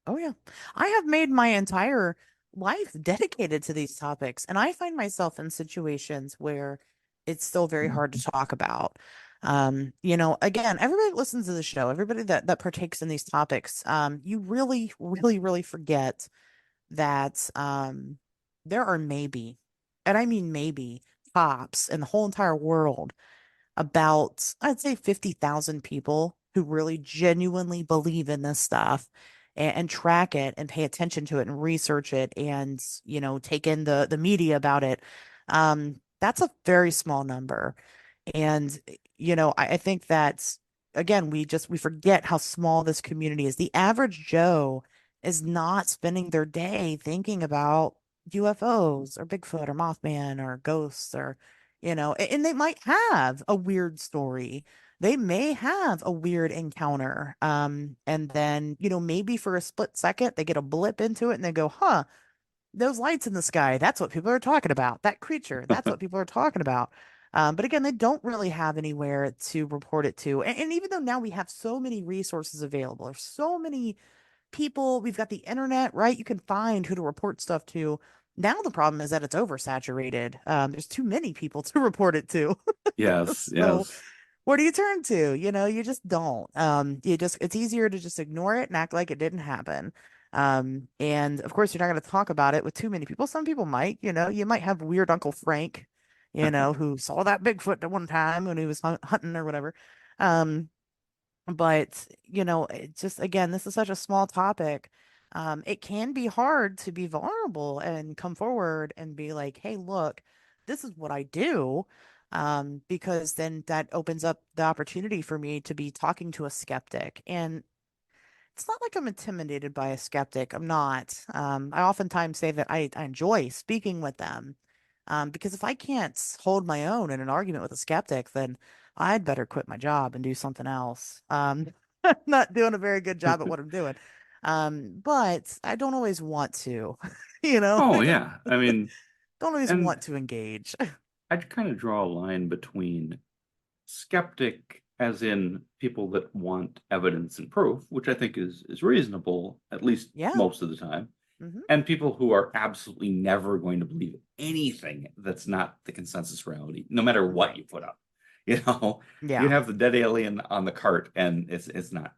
Oh, yeah. I have made my entire life dedicated to these topics, and I find myself in situations where it's still very hard to talk about. Again, everybody that listens to the show, everybody that partakes in these topics, you really, really, really forget that there are maybe, and I mean maybe, tops in the whole entire world about, I'd say 50,000 people who really genuinely believe in this stuff and track it and pay attention to it and research it and, take in the media about it. That's a very small number. And, I think that again, we forget how small this community is. The average Joe is not spending their day thinking about UFOs or Bigfoot or Mothman or ghosts or, and they might have a weird story. They may have a weird encounter. And then, maybe for a split second they get a blip into it and they go, huh, those lights in the sky, that's what people are talking about. That creature, that's what people are talking about. But again, they don't really have anywhere to report it to. And even though now we have so many resources available, there's so many people, we've got the internet, right? You can find who to report stuff to. Now the problem is that it's oversaturated. There's too many people to report it to. Yes, So yes. where do you turn to? You just don't. It's easier to just ignore it and act like it didn't happen. And of course, you're not going to talk about it with too many people. Some people might, you might have weird Uncle Frank, who saw that Bigfoot at one time when he was hunting or whatever. Um, but, it just, again, this is such a small topic. It can be hard to be vulnerable and come forward and be like, hey, look, this is what I do. Because then that opens up the opportunity for me to be talking to a skeptic. And it's not like I'm intimidated by a skeptic. I'm not. I oftentimes say that I enjoy speaking with them. Because if I can't hold my own in an argument with a skeptic, then I'd better quit my job and do something else. Not doing a very good job at what I'm doing. But I don't always want to, Oh I just yeah. I mean, don't always and want to engage. I'd kind of draw a line between skeptic as in people that want evidence and proof, which I think is reasonable, at least Yeah. most of the time, Hmm. and people who are absolutely never going to believe anything that's not the consensus reality, no matter what Right. you put up. You know, you Yeah. have the dead alien on the cart, and it's not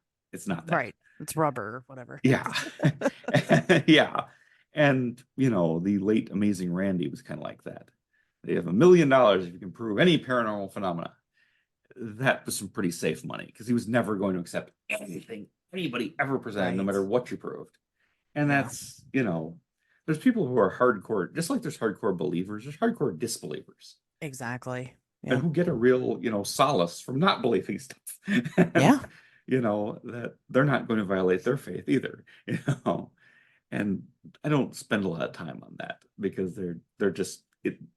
that. Right. It's rubber or whatever. Yeah. Yeah. And the late Amazing Randy was kind of like that. They have $1 million if you can prove any paranormal phenomena. That was some pretty safe money because he was never going to accept anything anybody ever presented, no Right. matter what you proved. And Yeah. there's people who are hardcore, just like there's hardcore believers, there's hardcore disbelievers, Exactly. and Yeah. who get a real, solace from not believing stuff. And, Yeah. that they're not going to violate their faith either, you know. And I don't spend a lot of time on that because they're just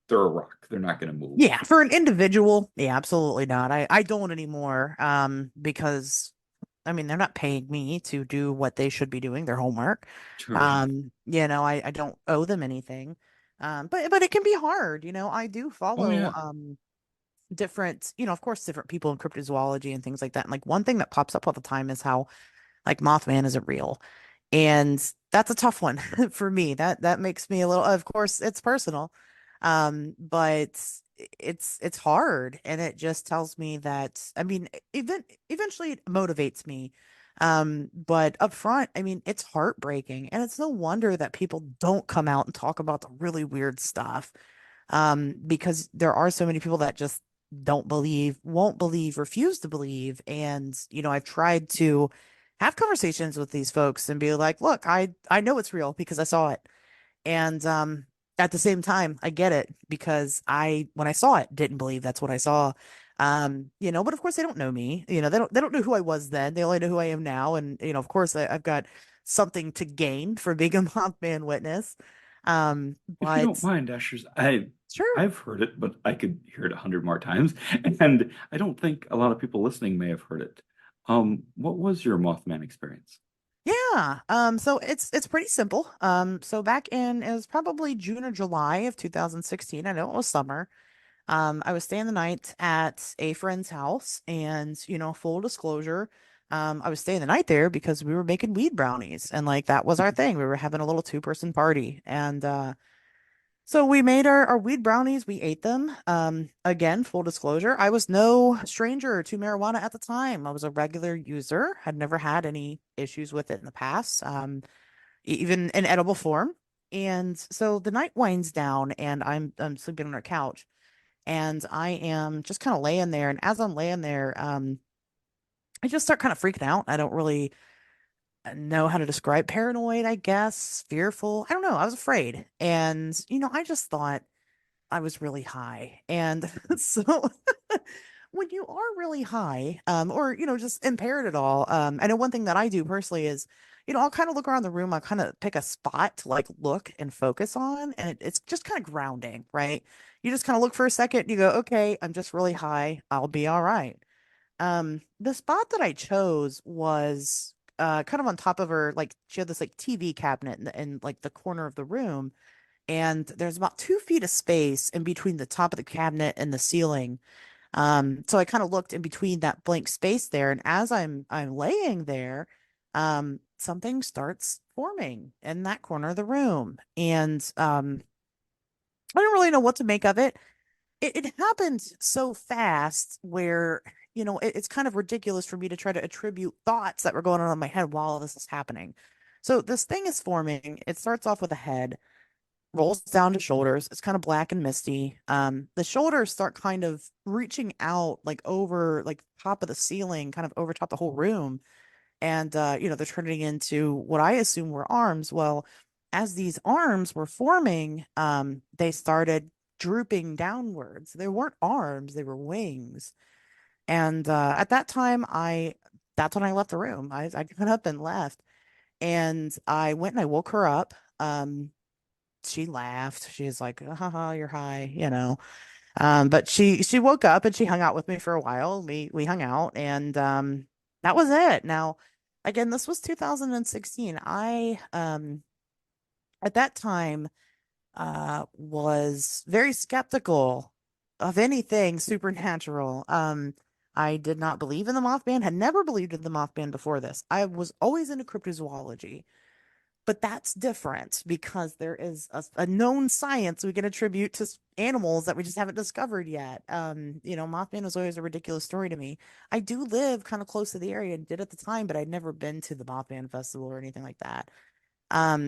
they're a rock. They're not going to move. Yeah, for an individual, yeah, absolutely not. I don't anymore, because I mean they're not paying me to do what they should be doing, their homework. Right. I don't owe them anything. But it can be hard, I do Oh follow yeah. different, of course, different people in cryptozoology and things like that. And like one thing that pops up all the time is how like Mothman isn't real. And that's a tough one for me. That makes me a little, of course, it's personal. But it's hard and it just tells me that I mean, eventually it motivates me. But up front, I mean, it's heartbreaking and it's no wonder that people don't come out and talk about the really weird stuff. Because there are so many people that just don't believe, won't believe, refuse to believe. And, I've tried to have conversations with these folks and be like, look, I know it's real because I saw it. And at the same time, I get it because when I saw it, didn't believe that's what I saw. But of course they don't know me. They don't know who I was then. They only know who I am now. And, of course I've got something to gain for being a Mothman witness. If you don't But mind, Ashers, sure. I've heard it, but I could hear it 100 more times, and I don't think a lot of people listening may have heard it. What was your Mothman experience? Yeah. So it's pretty simple. So back in it was probably June or July of 2016. I know it was summer. I was staying the night at a friend's house, and full disclosure, I was staying the night there because we were making weed brownies, and like that was our thing. We were having a little two-person party, and so we made our weed brownies. We ate them. Again, full disclosure, I was no stranger to marijuana at the time. I was a regular user, had never had any issues with it in the past, even in edible form. And so the night winds down, and I'm sleeping on our couch, and I am just kind of laying there. And as I'm laying there, I just start kind of freaking out. I don't really know how to describe paranoid, I guess, fearful. I don't know. I was afraid, and I just thought. I was really high. And so when you are really high, or, just impaired at all, I know one thing that I do personally is, I'll kind of look around the room, I'll kind of pick a spot to like look and focus on, and it's just kind of grounding, right? You just kind of look for a second, you go, okay, I'm just really high, I'll be all right. The spot that I chose was kind of on top of her, like she had this like TV cabinet in like the corner of the room, and there's about 2 feet of space in between the top of the cabinet and the ceiling. So I kind of looked in between that blank space there, and as I'm laying there, something starts forming in that corner of the room, and I don't really know what to make of it. It happened so fast where it's kind of ridiculous for me to try to attribute thoughts that were going on in my head while this is happening. So this thing is forming. It starts off with a head, rolls down to shoulders. It's kind of black and misty. The shoulders start kind of reaching out like over like top of the ceiling, kind of over top the whole room. And they're turning into what I assume were arms. Well, as these arms were forming, they started drooping downwards. They weren't arms, they were wings. And at that time, that's when I left the room. I got up and left. And I went and I woke her up. She laughed. She's like, haha, you're high, you know. But she woke up and she hung out with me for a while. We hung out and that was it. Now, again, this was 2016. I at that time was very skeptical of anything supernatural. I did not believe in the Mothman, had never believed in the Mothman before this. I was always into cryptozoology, but that's different because there is a known science we can attribute to animals that we just haven't discovered yet. Mothman was always a ridiculous story to me. I do live kind of close to the area and did at the time, but I'd never been to the Mothman Festival or anything like that.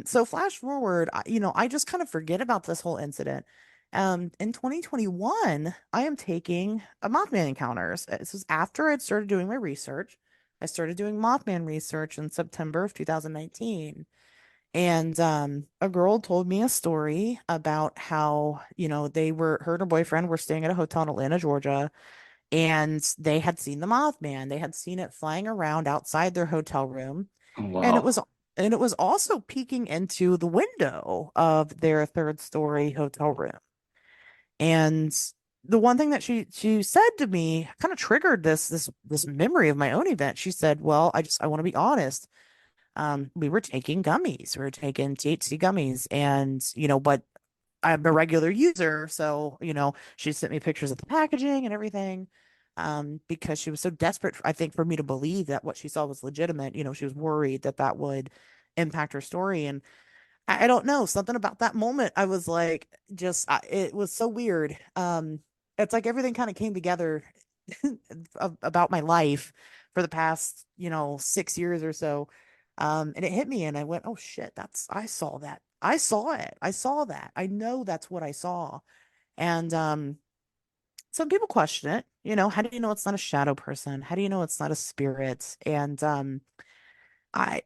So flash forward, I just kind of forget about this whole incident. In 2021, I am taking a Mothman encounters. This was after I'd started doing my research. I started doing Mothman research in September of 2019. And a girl told me a story about how, her and her boyfriend were staying at a hotel in Atlanta, Georgia, and they had seen the Mothman. They had seen it flying around outside their hotel room, Oh, and it wow. was and it was also peeking into the window of their third story hotel room. And the one thing that she said to me kind of triggered this memory of my own event. She said, "Well, I want to be honest. We were taking gummies. We were taking THC gummies, and but I'm a regular user, so she sent me pictures of the packaging and everything, because she was so desperate, I think, for me to believe that what she saw was legitimate. She was worried that that would impact her story, and I don't know, something about that moment. I was like, it was so weird. It's like everything kind of came together about my life for the past, 6 years or so. And it hit me and I went, oh shit, I saw that. I saw it. I saw that. I know that's what I saw. And some people question it, how do you know it's not a shadow person? How do you know it's not a spirit? And I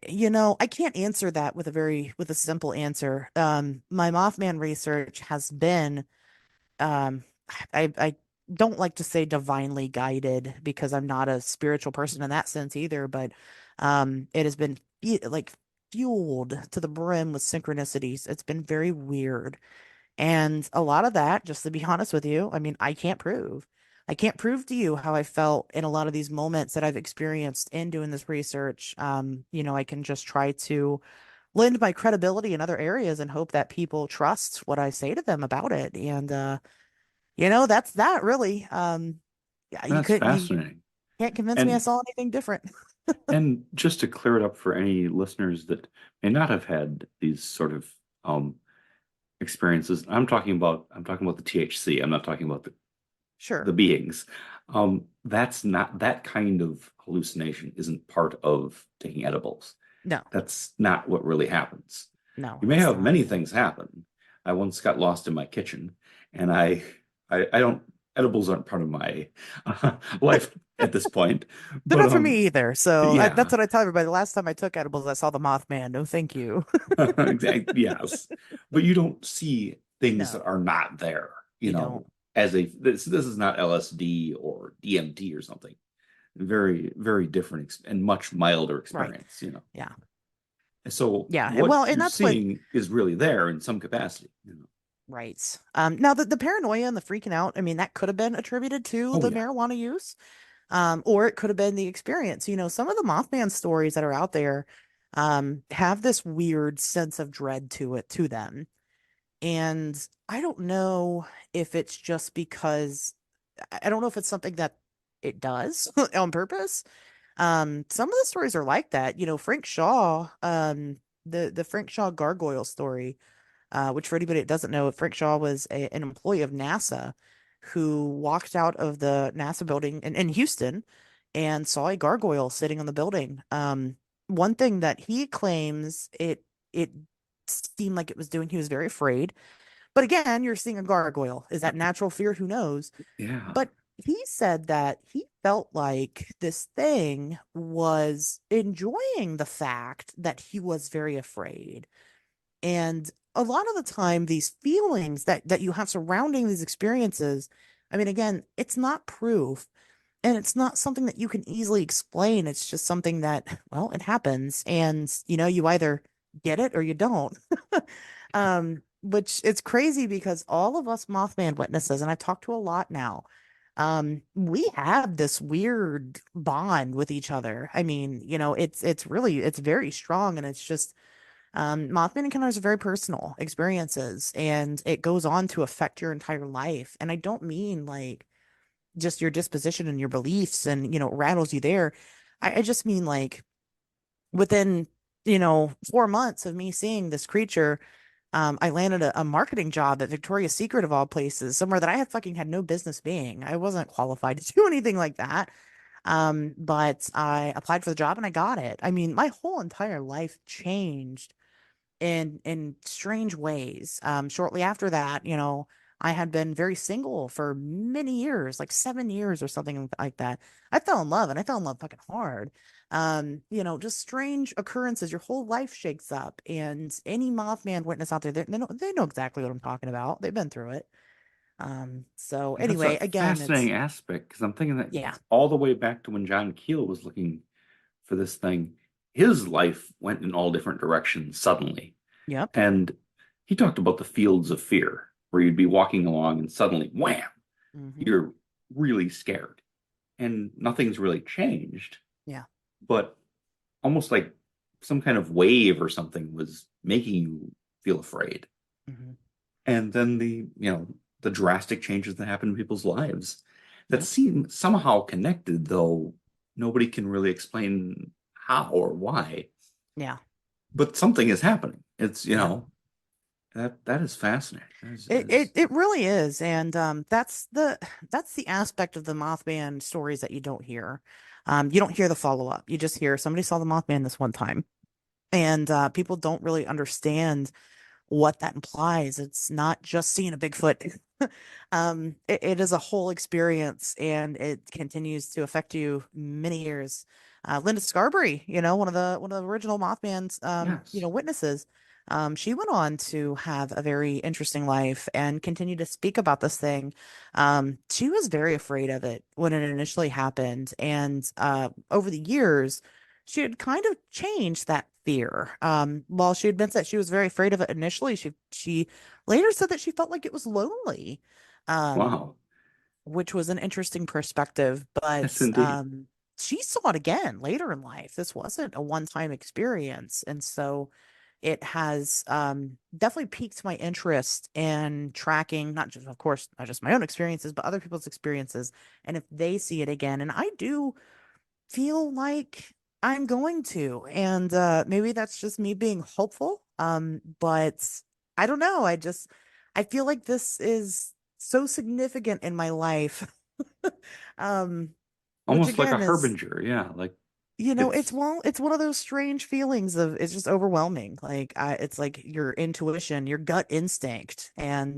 can't answer that with a simple answer. My Mothman research has been, um, I don't like to say divinely guided because I'm not a spiritual person in that sense either, but it has been like fueled to the brim with synchronicities. It's been very weird. And a lot of that, just to be honest with you, I mean, I can't prove. I can't prove to you how I felt in a lot of these moments that I've experienced in doing this research. I can just try to lend my credibility in other areas and hope that people trust what I say to them about it. And that's that really. Yeah, That's you fascinating. can't convince me I And saw anything different. and just to clear it up for any listeners that may not have had these sort of um experiences, I'm talking about the THC. I'm not talking about the Sure. beings. That's not that kind of hallucination isn't part of taking edibles. No, That's not what really happens. no, You may it's have not. many things happen. I once got lost in my kitchen, and I don't edibles aren't part of my life at this point. They're But not for me either. So that's yeah, what I tell everybody. The last time I took edibles, I saw the Mothman. No, thank you. exactly. Yes, but you don't see things that No, are not there. you don't. As a this is not LSD or DMT or something. Very, very different and much milder Right. experience. Yeah. So Yeah. what Well, and you're that's what, seeing is really there in some capacity. right. Now the paranoia and the freaking out, I mean, that could have been attributed to Oh the yeah, marijuana use. Or it could have been the experience. Some of the Mothman stories that are out there, have this weird sense of dread to them. And I don't know if it's just because I don't know if it's something that it does on purpose. Some of the stories are like that. Frank Shaw, the Frank Shaw gargoyle story, which for anybody that doesn't know, Frank Shaw was an employee of NASA who walked out of the NASA building in Houston and saw a gargoyle sitting on the building. One thing that he claims it seemed like it was doing, he was very afraid. But again, you're seeing a gargoyle. Is that natural fear? Who knows? yeah. But he said that he felt like this thing was enjoying the fact that he was very afraid. And a lot of the time, these feelings that you have surrounding these experiences, I mean, again, it's not proof. And it's not something that you can easily explain. It's just something that, well, it happens. And, you either get it or you don't. Which it's crazy because all of us Mothman witnesses, and I've talked to a lot now, we have this weird bond with each other. I mean, it's very strong, and it's just Mothman encounters are very personal experiences, and it goes on to affect your entire life. And I don't mean like just your disposition and your beliefs and, it rattles you there. I just mean like within, 4 months of me seeing this creature, I landed a marketing job at Victoria's Secret of all places, somewhere that I had fucking had no business being. I wasn't qualified to do anything like that. But I applied for the job and I got it. I mean, my whole entire life changed in strange ways. Shortly after that, I had been very single for many years, like 7 years or something like that. I fell in love, and I fell in love fucking hard. Just strange occurrences. Your whole life shakes up, and any Mothman witness out there, they know exactly what I'm talking about. They've been through it. So That's anyway, a again, it's fascinating aspect because I'm thinking that yeah, all the way back to when John Keel was looking for this thing, his life went in all different directions suddenly. yep, And he talked about the fields of fear, where you'd be walking along and suddenly, wham, hmm, you're really scared. And nothing's really changed, yeah, but almost like some kind of wave or something was making you feel afraid. hmm, And then the drastic changes that happen in people's lives that yep, seem somehow connected, though nobody can really explain how or why. yeah, But something is happening. It's, yep. that is fascinating. It, it it really is, and that's the aspect of the Mothman stories that you don't hear. You don't hear the follow up. You just hear somebody saw the Mothman this one time, and people don't really understand what that implies. It's not just seeing a Bigfoot. It is a whole experience, and it continues to affect you many years. Linda Scarberry, one of the original Mothman's, Yes. witnesses. She went on to have a very interesting life and continue to speak about this thing. She was very afraid of it when it initially happened, and over the years, she had kind of changed that fear. While she admits that she was very afraid of it initially, she later said that she felt like it was lonely, um, Wow. which was an interesting perspective. Yes, But indeed. she saw it again later in life. This wasn't a one-time experience, and so it has definitely piqued my interest in tracking not just, of course, not just my own experiences, but other people's experiences, and if they see it again. And I do feel like I'm going to. And maybe that's just me being hopeful. But I don't know. I feel like this is so significant in my life. Um, which Almost like a again is, harbinger. Yeah. Like it's it's, well, it's one of those strange feelings of it's just overwhelming. Like it's like your intuition, your gut instinct, and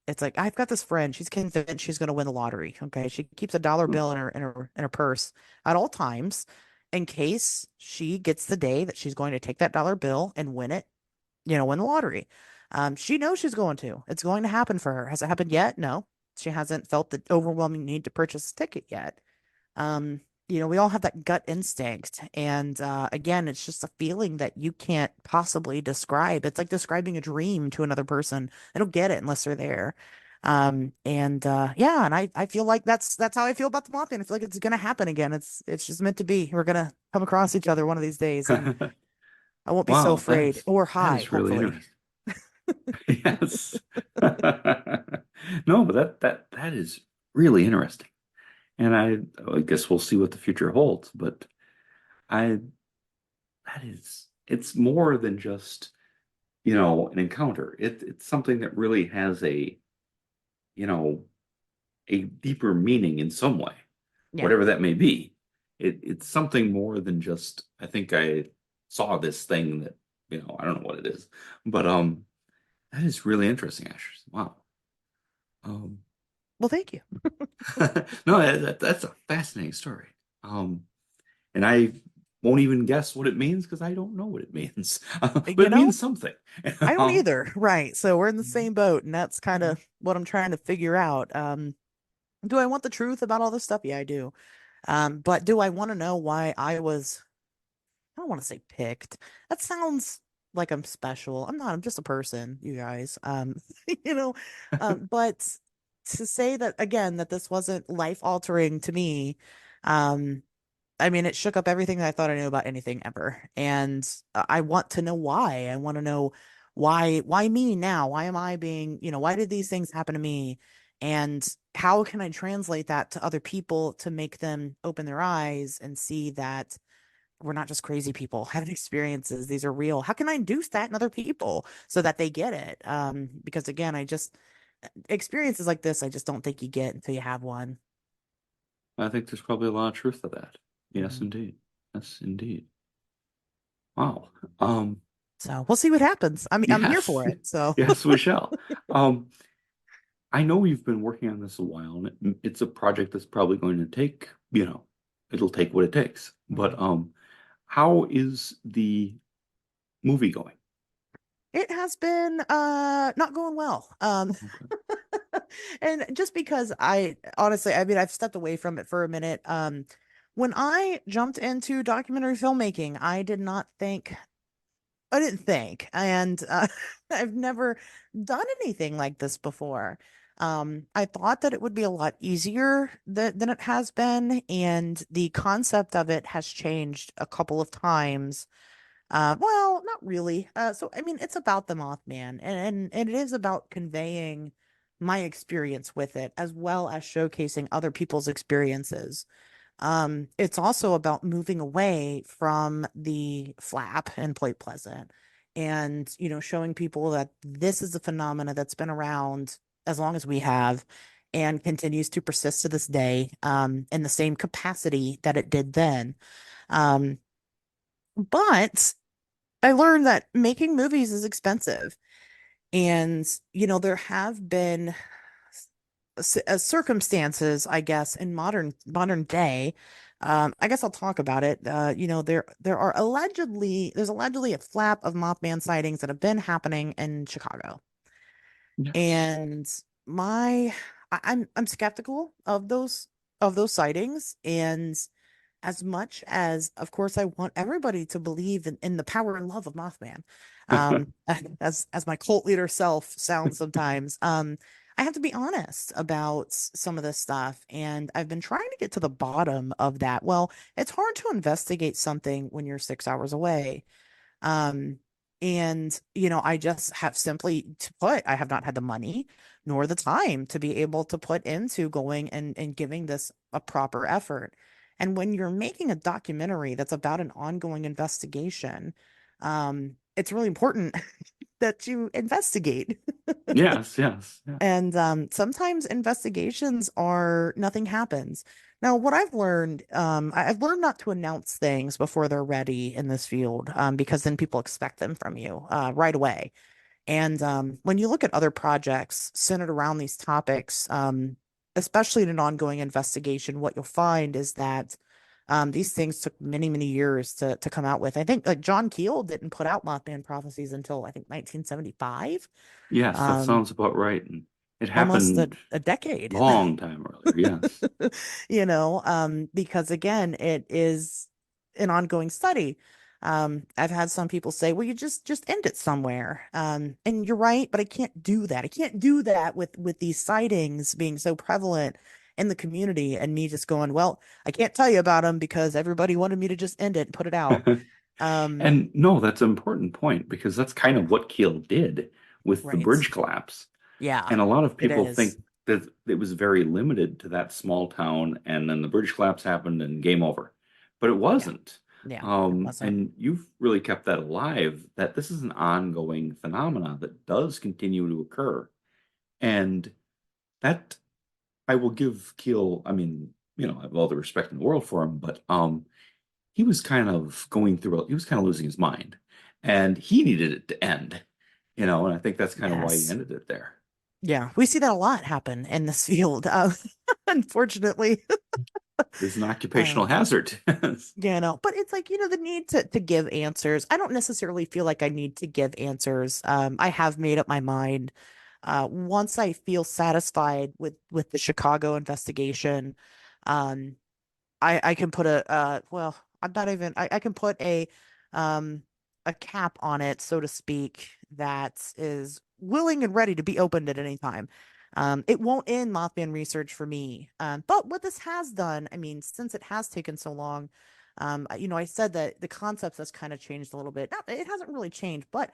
it's like I've got this friend. She's convinced she's going to win the lottery. Okay, she keeps a dollar bill in her purse at all times, in case she gets the day that she's going to take that dollar bill and win it. Win the lottery. She knows she's going to. It's going to happen for her. Has it happened yet? No, she hasn't felt the overwhelming need to purchase a ticket yet. um we all have that gut instinct, and again, it's just a feeling that you can't possibly describe. It's like describing a dream to another person. They don't get it unless they're there. And yeah, and I feel like that's how I feel about the Mothman. I feel like it's gonna happen again. It's just meant to be. We're gonna come across each other one of these days, and I won't be so wow, afraid or that high, is really hopefully. interesting. Yes. No, but that is really interesting. And I guess we'll see what the future holds, but I it's more than just, an encounter. It's something that really has you know, a deeper meaning in some way, Yeah. whatever that may be. It's something more than just, I think I saw this thing that, I don't know what it is. But that is really interesting, Asher. Wow. Um Well, thank you. no, that's a fascinating story. Um and I won't even guess what it means because I don't know what it means. But You it know, means something. I don't either. Right. So we're in the same boat, and that's kind Mhm. of what I'm trying to figure out. Do I want the truth about all this stuff? Yeah, I do. But do I want to know why I don't want to say picked. That sounds like I'm special. I'm not. I'm just a person, you guys. You know, but to say that again, that this wasn't life altering to me, um, I mean, it shook up everything that I thought I knew about anything ever. And I want to know why. I want to know why me now? Why am I being, why did these things happen to me? And how can I translate that to other people to make them open their eyes and see that we're not just crazy people having experiences. These are real. How can I induce that in other people so that they get it? Because again, experiences like this, I just don't think you get until you have one. I think there's probably a lot of truth to that. Yes, Mhm. indeed. Yes, indeed. Wow. So we'll see what happens. I'm here Yes, for it. So yes, we shall. Um, I know you've been working on this a while, and it's a project that's probably going to take, it'll take what it takes. But Mhm. how is the movie going? It has been not going well. Okay. And just because I honestly, I mean, I've stepped away from it for a minute. When I jumped into documentary filmmaking, I didn't think, and I've never done anything like this before. I thought that it would be a lot easier than it has been, and the concept of it has changed a couple of times. Well, not really. So I mean, it's about the Mothman, and it is about conveying my experience with it, as well as showcasing other people's experiences. It's also about moving away from the flap and Point Pleasant and, showing people that this is a phenomena that's been around as long as we have and continues to persist to this day, in the same capacity that it did then. Um, but I learned that making movies is expensive. And, there have been circumstances, I guess, in modern day. I guess I'll talk about it. There's allegedly a flap of Mothman sightings that have been happening in Chicago, Yes. and my I'm skeptical of those sightings. And as much as, of course, I want everybody to believe in the power and love of Mothman, as my cult leader self sounds sometimes, I have to be honest about some of this stuff, and I've been trying to get to the bottom of that. Well, it's hard to investigate something when you're 6 hours away. Um, and I just have simply to put, I have not had the money nor the time to be able to put into going and giving this a proper effort. And when you're making a documentary that's about an ongoing investigation, it's really important that you investigate. Yes, yes, yes. And sometimes investigations are nothing happens. Now, what I've learned, I've learned not to announce things before they're ready in this field, because then people expect them from you right away. And when you look at other projects centered around these topics, especially in an ongoing investigation, what you'll find is that these things took many, many years to come out with. I think like John Keel didn't put out Mothman Prophecies until I think 1975. Yes, that Um, sounds about right. And it almost happened a decade. long time earlier. Yes. Because again, it is an ongoing study. I've had some people say, well, you just end it somewhere. And you're right, but I can't do that. I can't do that with these sightings being so prevalent in the community and me just going, well, I can't tell you about them because everybody wanted me to just end it and put it out. Um, And no, that's an important point because that's kind of what Keel did with the right. bridge collapse. Yeah, And a lot of it people think is. that it was very limited to that small town, and then the bridge collapse happened and game over. But it Yeah. wasn't. Yeah, it wasn't. And you've really kept that alive, that this is an ongoing phenomena that does continue to occur. And that I will give Keel, I mean, I have all the respect in the world for him, but he was kind of he was kind of losing his mind. And he needed it to end, and I think that's kind of why he Yes. ended it there. Yeah, we see that a lot happen in this field, unfortunately. It is an occupational Um, hazard. but it's like, the need to give answers. I don't necessarily feel like I need to give answers. I have made up my mind. Once I feel satisfied with the Chicago investigation, um, I can put well, I'm not even I can put um a cap on it, so to speak, that is willing and ready to be opened at any time. It won't end Mothman research for me. But what this has done, I mean, since it has taken so long, I said that the concepts has kind of changed a little bit. Not, it hasn't really changed, but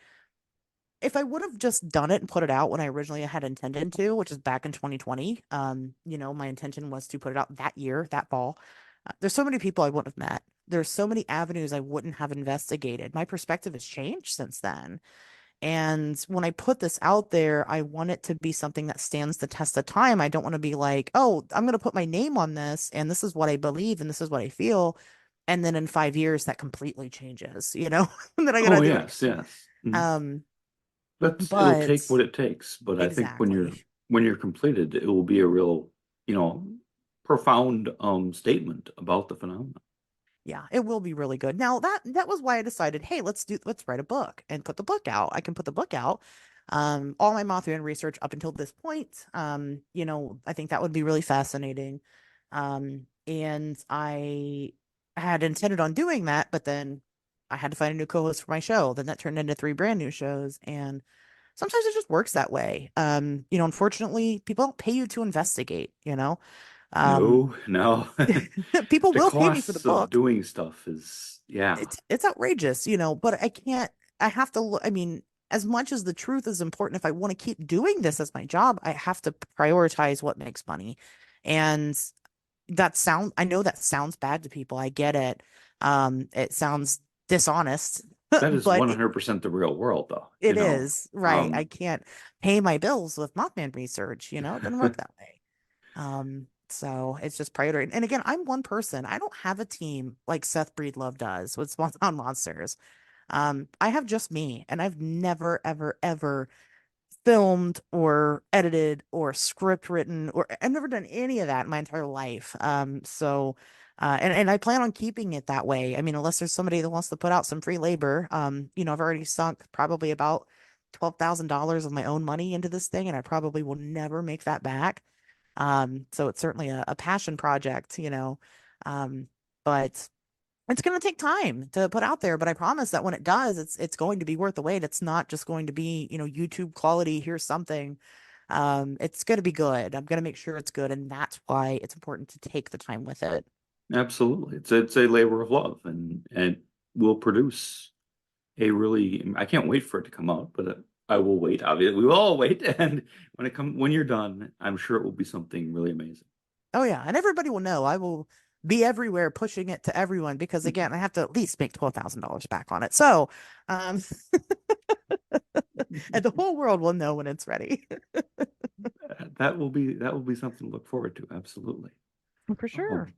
if I would have just done it and put it out when I originally had intended to, which is back in 2020, my intention was to put it out that year, that fall. There's so many people I wouldn't have met. There's so many avenues I wouldn't have investigated. My perspective has changed since then. And when I put this out there, I want it to be something that stands the test of time. I don't want to be like, oh, I'm going to put my name on this, and this is what I believe, and this is what I feel. And then in 5 years, that completely changes, and then I got to Oh, do it yes, again. yes. Mhm. Um, It'll but take what it takes, but I think exactly. when you're completed, it will be a real, you know, profound statement about the phenomenon. Yeah, it will be really good. Now that was why I decided, hey, let's write a book and put the book out. I can put the book out. All my Mothman research up until this point, I think that would be really fascinating. And I had intended on doing that, but then I had to find a new co-host for my show. Then that turned into three brand new shows, and sometimes it just works that way. Unfortunately, people don't pay you to investigate. Um, No, no. people The will pay me for the costs of book. doing stuff is, yeah, It's outrageous, but I can't I have to look. I mean, as much as the truth is important, if I want to keep doing this as my job, I have to prioritize what makes money. And I know that sounds bad to people. I get it. It sounds dishonest, that is but it, 100% the real world, though, it is, right. I Um, can't pay my bills with Mothman research, it doesn't work that way. So it's just priority. And again, I'm one person. I don't have a team like Seth Breedlove does with Small Town Monsters. I have just me, and I've never, ever, ever filmed or edited or script written, or I've never done any of that in my entire life. And I plan on keeping it that way. I mean, unless there's somebody that wants to put out some free labor. I've already sunk probably about $12,000 of my own money into this thing, and I probably will never make that back. So it's certainly a passion project. Um, but it's going to take time to put out there, but I promise that when it does, it's going to be worth the wait. It's not just going to be, YouTube quality. Here's something. It's going to be good. I'm going to make sure it's good, and that's why it's important to take the time with it. absolutely. It's a labor of love and will produce a really, I can't wait for it to come out, but I will wait. Obviously, we will all wait. And when you're done, I'm sure it will be something really amazing. Oh yeah, and everybody will know. I will be everywhere pushing it to everyone because again, I have to at least make $12,000 back on it. So, um, and the whole world will know when it's ready. That will be something to look forward to. Absolutely. For sure. Um,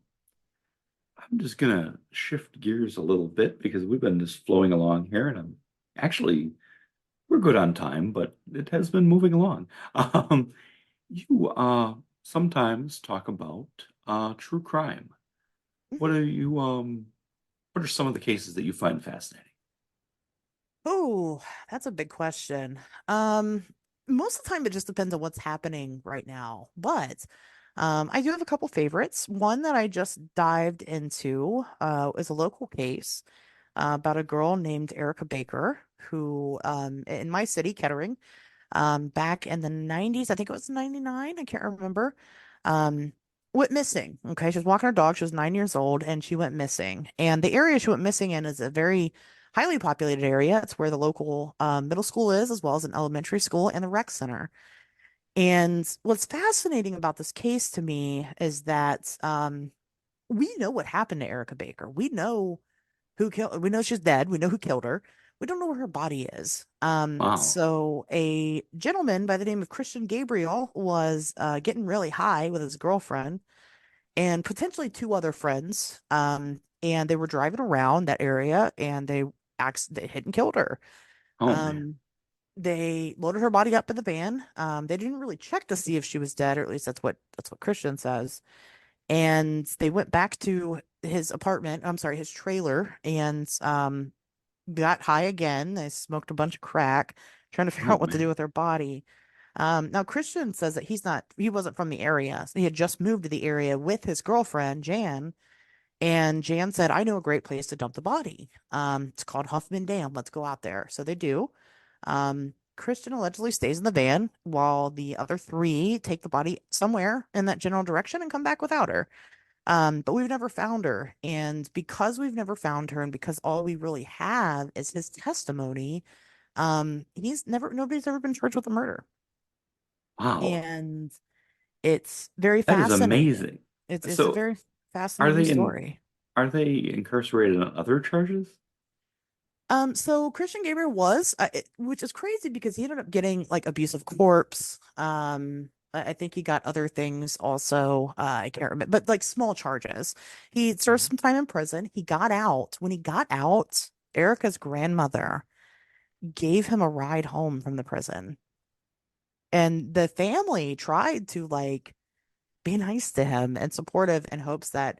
I'm just gonna shift gears a little bit because we've been just flowing along here, and I'm actually we're good on time, but it has been moving along. Um, you sometimes talk about true crime. What are you what are some of the cases that you find fascinating? Oh, that's a big question. Um, Most of the time it just depends on what's happening right now. But I do have a couple favorites. One that I just dived into is a local case about a girl named Erica Baker who in my city, Kettering, back in the 90s, I think it was 99, I can't remember. Um, went missing. Okay, she was walking her dog. She was 9 years old, and she went missing. And the area she went missing in is a very highly populated area. It's where the local middle school is, as well as an elementary school and the rec center. And what's fascinating about this case to me is that we know what happened to Erica Baker. We know who killed, we know she's dead. We know who killed her. We don't know where her body is. Wow. So a gentleman by the name of Christian Gabriel was getting really high with his girlfriend and potentially two other friends. And they were driving around that area and they hit and killed her. Oh man. Um, they loaded her body up in the van. They didn't really check to see if she was dead, or at least that's what Christian says. And they went back to his apartment, I'm sorry, his trailer, and got high again. They smoked a bunch of crack, trying to figure Oh out what to do man. with her body. Now Christian says that he wasn't from the area. So he had just moved to the area with his girlfriend, Jan, and Jan said, I know a great place to dump the body. It's called Huffman Dam. Let's go out there. So they do. Christian allegedly stays in the van while the other three take the body somewhere in that general direction and come back without her. But we've never found her. And because we've never found her, and because all we really have is his testimony, nobody's ever been charged with a murder. Wow, And it's very that is fascinating. amazing. It's a So very are fascinating they in story. are they incarcerated on other charges? So Christian Gabriel was, which is crazy because he ended up getting like abuse of corpse. I think he got other things also. I can't remember, but like small charges. He served Mhm. some time in prison. He got out. When he got out, Erica's grandmother gave him a ride home from the prison, and the family tried to like be nice to him and supportive in hopes that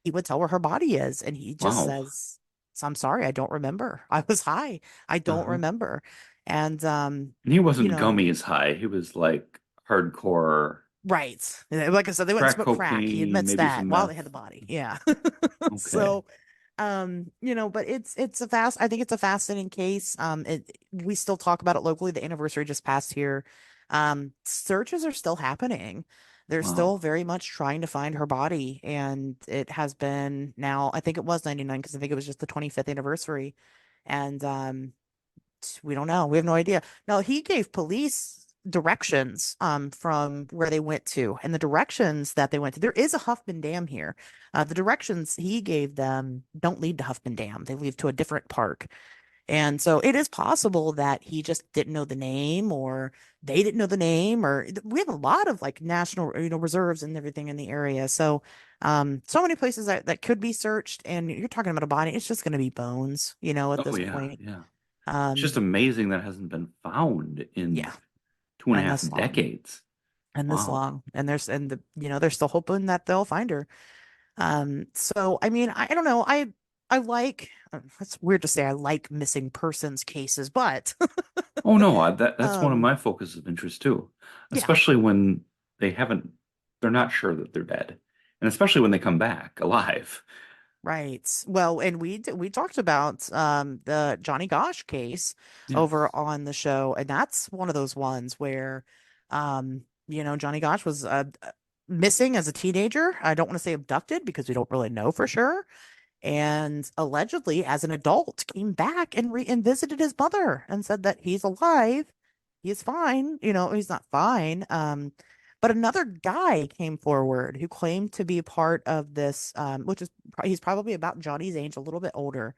he would tell where her body is. And he just Wow. says, "So I'm sorry, I don't remember. I was high. I don't Uh-huh. remember." And And he you wasn't know, gummies high. He was like hardcore right. Like I said, they went and crack smoked crack. He cocaine, admits maybe that some while they had the meth. body. Yeah. Okay. So but I think it's a fascinating case. We still talk about it locally. The anniversary just passed here. Searches are still happening. They're still Wow. very much trying to find her body, and it has been now, I think it was 99 because I think it was just the 25th anniversary. And we don't know. We have no idea. No, he gave police directions from where they went to, and the directions that they went to. There is a Huffman Dam here. The directions he gave them don't lead to Huffman Dam. They lead to a different park. And so it is possible that he just didn't know the name, or they didn't know the name, or we have a lot of like national, reserves and everything in the area. So so many places that could be searched, and you're talking about a body, it's just going to be bones, at Oh this yeah, point. yeah. It's just Um amazing that hasn't been found in yeah, two and a and half this long decades. and this Wow. long and there's and the they're still hoping that they'll find her. So I mean, I don't know, I like, it's weird to say I like missing persons cases, but Oh no, that's one of um my focuses of interest too, yeah. especially when they haven't, they're not sure that they're dead, and especially when they come back alive. Right. Well, and we talked about the Johnny Gosh case over Yes. on the show, and that's one of those ones where Johnny Gosh was missing as a teenager. I don't want to say abducted because we don't really know for sure. And allegedly, as an adult, came back and visited his mother and said that he's alive, he's fine. He's not fine. But another guy came forward who claimed to be a part of this, which is he's probably about Johnny's age, a little bit older.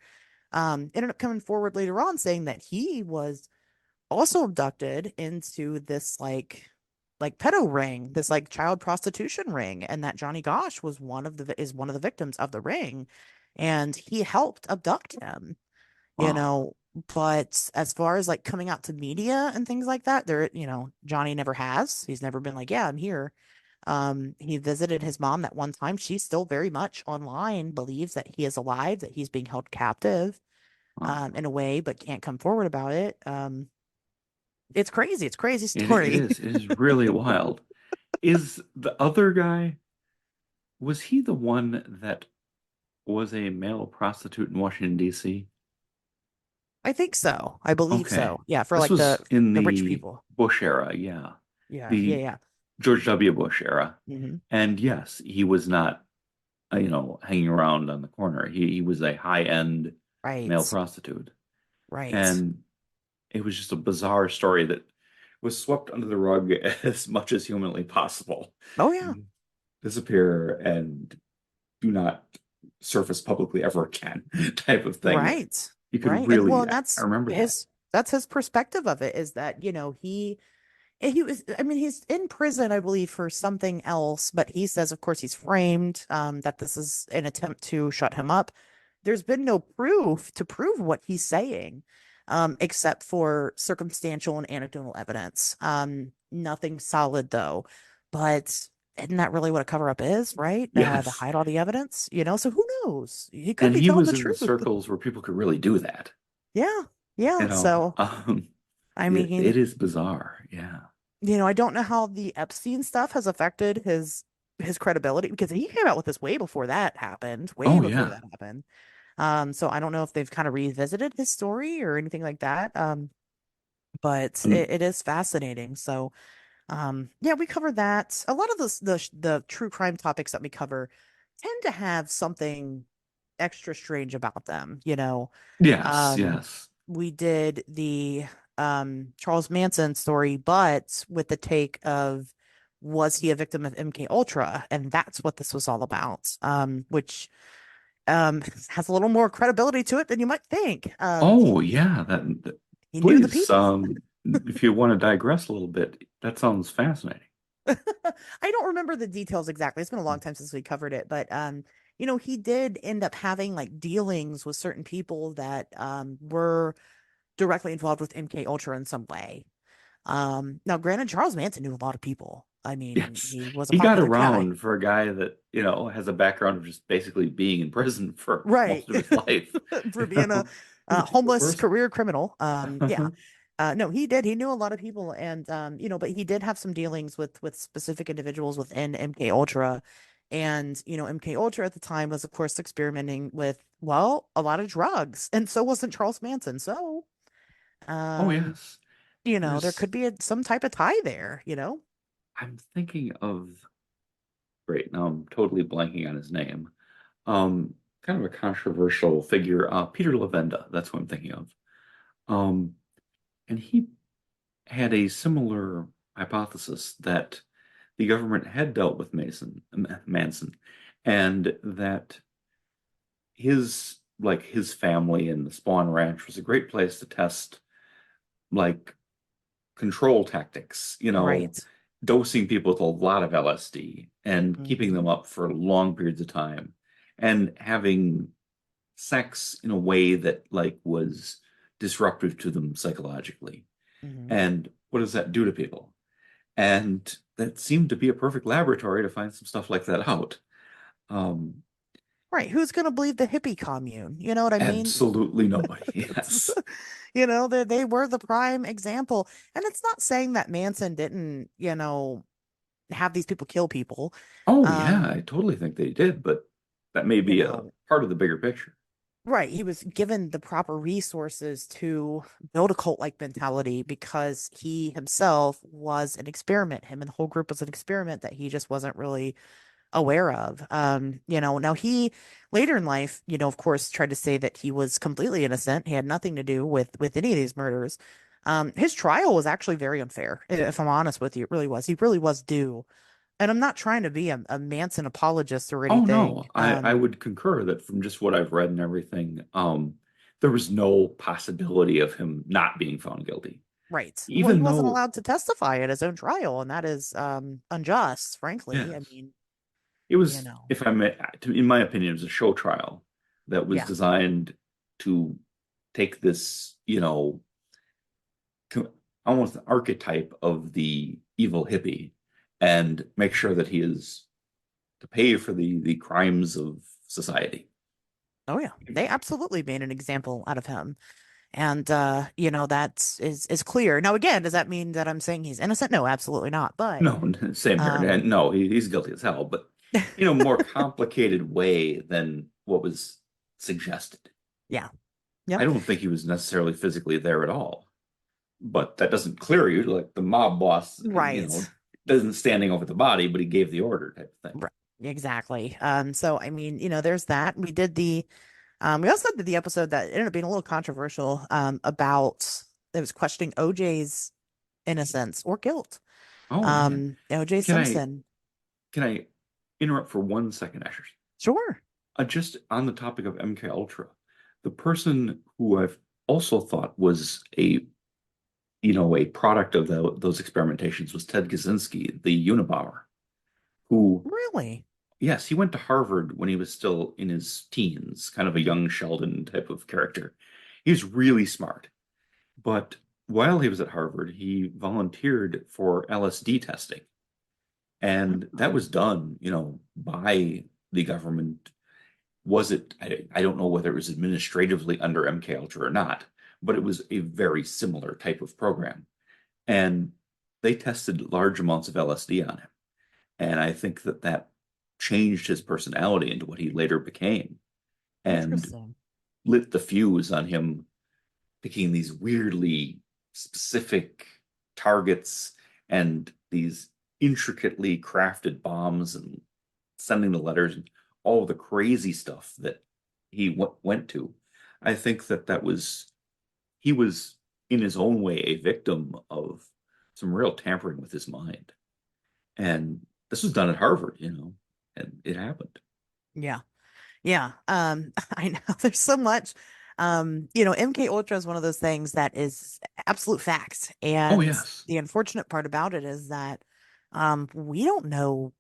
Ended up coming forward later on saying that he was also abducted into this like pedo ring, this like child prostitution ring, and that Johnny Gosh was one of the victims of the ring, and he helped abduct him, you Wow. know. But as far as like coming out to media and things like that, Johnny never has. He's never been like, yeah, I'm here. He visited his mom that one time. She's still very much online, believes that he is alive, that he's being held captive, Wow. in a way, but can't come forward about it. It's crazy. It's a crazy It story. is. It is really wild. Is the other guy, was he the one that was a male prostitute in Washington, D.C.? I think so. I believe Okay. so. Yeah, for This like was in the rich the people. Bush era, yeah. Yeah, yeah, The yeah. George W. Bush era. Hmm. And yes, he was not, hanging around on the corner. He was a high-end male Right. prostitute. Right. And it was just a bizarre story that was swept under the rug as much as humanly possible. Oh yeah. Disappear and do not surface publicly ever again type of thing. Right. You could Right. And well, really, and I remember that. that's his perspective of it, is that, he was, I mean, he's in prison, I believe, for something else, but he says, of course, he's framed, that this is an attempt to shut him up. There's been no proof to prove what he's saying, except for circumstantial and anecdotal evidence. Nothing solid though. But isn't that really what a cover up is, right? To Yes. hide all the evidence, So who knows? He could And be he telling was the in the truth. circles where people could really do that. Yeah. You Yeah. know, So, I it mean, is bizarre. Yeah. I don't know how the Epstein stuff has affected his credibility because he came out with this way before that happened, way Oh before yeah. that happened. So I don't know if they've kind of revisited his story or anything like that. But Um, it is fascinating. So, yeah, we covered that. A lot of the true crime topics that we cover tend to have something extra strange about them, you know. yes, Um, yes. we did the Charles Manson story, but with the take of was he a victim of MK Ultra? And that's what this was all about. Which has a little more credibility to it than you might think. Oh yeah, He knew the please, people. if you want to digress a little bit, that sounds fascinating. I don't remember the details exactly. It's been a long time since we covered it, but he did end up having like dealings with certain people that were directly involved with MK Ultra in some way. Now granted, Charles Manson knew a lot of people. I mean, Yes. he was a He got popular guy. around for a guy that, has a background of just basically being in prison for Right. most of his life. For being a, He's a typical homeless person. career criminal. Yeah. No, he did. He knew a lot of people, and but he did have some dealings with specific individuals within MK Ultra, and MK Ultra at the time was, of course, experimenting with a lot of drugs, and so wasn't Charles Manson. So, Oh, um, yes. there There's, could be some type of tie there. I'm thinking of, great, now I'm totally blanking on his name. Um, Kind of a controversial figure, Peter Lavenda, that's who I'm thinking of. Um, and he had a similar hypothesis that the government had dealt with Manson, and that his family and the Spawn Ranch was a great place to test like control tactics, Right. dosing people with a lot of LSD and keeping Hmm. them up for long periods of time and having sex in a way that was disruptive to them psychologically. Hmm. And what does that do to people? And that seemed to be a perfect laboratory to find some stuff like that out. Um, Right. Who's going to believe the hippie commune? You know what I mean? Absolutely nobody. It's, Yes. they were the prime example. And it's not saying that Manson didn't, have these people kill people. Oh, yeah, I Um, totally think they did, but that may you be a know, part of the bigger picture. right. He was given the proper resources to build a cult-like mentality because he himself was an experiment. Him and the whole group was an experiment that he just wasn't really aware of. Now he later in life, of course, tried to say that he was completely innocent. He had nothing to do with any of these murders. His trial was actually very unfair, if I'm honest with you. It really was. He really was due. And I'm not trying to be a Manson apologist or Oh anything. no, I would concur that from just what I've read and everything, there was no possibility of him not being found guilty. Right. Well, he Even wasn't though, allowed to testify at his own trial, and that is unjust, frankly. I yes, mean, it you was, know. if I may, in my opinion, it was a show trial that was Yeah. designed to take this, almost an archetype of the evil hippie and make sure that he is to pay for the crimes of society. Oh yeah. They absolutely made an example out of him. And that is clear. Now again, does that mean that I'm saying he's innocent? No, absolutely not. But No, same here. um And no, he's guilty as hell, but in a more complicated way than what was suggested. yeah. I Yep. don't think he was necessarily physically there at all, but that doesn't clear you. Like the mob boss, Right. doesn't standing over the body, but he gave the order type of thing. Right. Exactly. So I mean, there's that. We also did the episode that ended up being a little controversial about it was questioning OJ's innocence or guilt. Oh yeah. OJ Can I Simpson. can I interrupt for 1 second, Asher? Sure. Just on the topic of MK Ultra, the person who I've also thought was a product of those experimentations was Ted Kaczynski, the Unabomber, who, Really? yes, he went to Harvard when he was still in his teens, kind of a young Sheldon type of character. He was really smart, but while he was at Harvard, he volunteered for LSD testing, and that was done, by the government. Was it? I don't know whether it was administratively under MK Ultra or not, but it was a very similar type of program. And they tested large amounts of LSD on him. And I think that that changed his personality into what he later became and Interesting. lit the fuse on him picking these weirdly specific targets and these intricately crafted bombs and sending the letters and all of the crazy stuff that he went to. I think that he was in his own way a victim of some real tampering with his mind. And this was done at Harvard, and it happened. Yeah. Yeah. I know there's so much. MK Ultra is one of those things that is absolute facts. Oh, And yes. the unfortunate part about it is that we don't know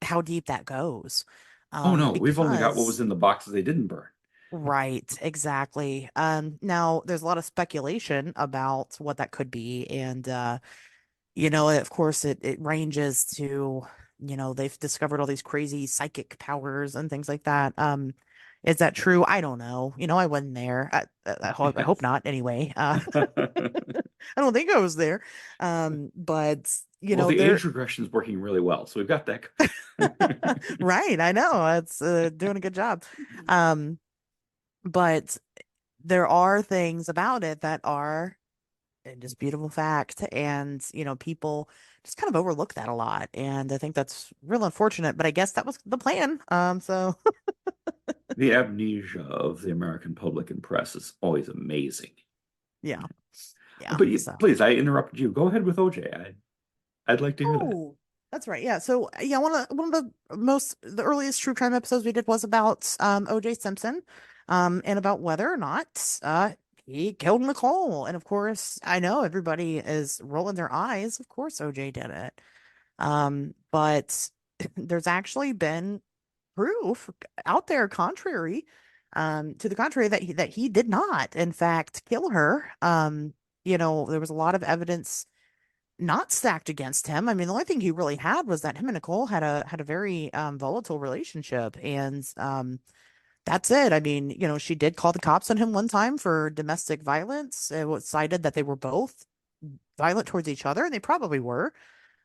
how deep that goes. Oh, no, we've only got what was Because in the boxes they didn't burn. right, exactly. Now there's a lot of speculation about what that could be, and of course it ranges to, they've discovered all these crazy psychic powers and things like that. Is that true? I don't know. I wasn't there. I hope Yes. not anyway. I don't think I was there. But Well, the there age regression is working really well, so we've got that going. right, I know. It's doing a good job. Um, but there are things about it that are indisputable fact, and people just kind of overlook that a lot, and I think that's real unfortunate, but I guess that was the plan. So The amnesia of the American public and press is always amazing. yeah, yeah. But So please, I interrupted you. Go ahead with OJ. I'd like to hear that. oh, that's right. Yeah. So yeah, the earliest true crime episodes we did was about OJ Simpson, and about whether or not he killed Nicole. And of course, I know everybody is rolling their eyes. Of course, OJ did it. But there's actually been proof out there contrary, to the contrary, that he did not, in fact, kill her. There was a lot of evidence not stacked against him. I mean, the only thing he really had was that him and Nicole had a very volatile relationship, and that's it. I mean, she did call the cops on him one time for domestic violence. It was cited that they were both violent towards each other, and they probably were.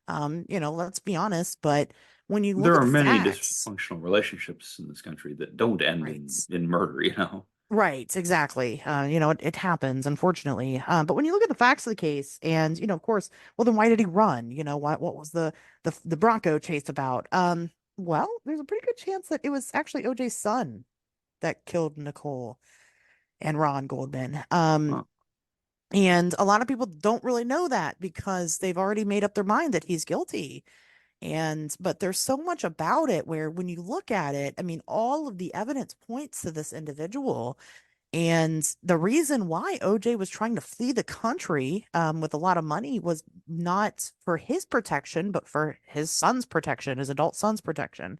Let's be honest, but when you look There at are the many facts, dysfunctional relationships in this country that don't end right? in murder. Right, exactly. It happens, unfortunately. But when you look at the facts of the case, and of course, well, then why did he run? What was the Bronco chase about? Well, there's a pretty good chance that it was actually OJ's son that killed Nicole and Ron Goldman. Huh. And a lot of people don't really know that because they've already made up their mind that he's guilty. But there's so much about it where when you look at it, I mean, all of the evidence points to this individual. And the reason why OJ was trying to flee the country, with a lot of money, was not for his protection, but for his son's protection, his adult son's protection.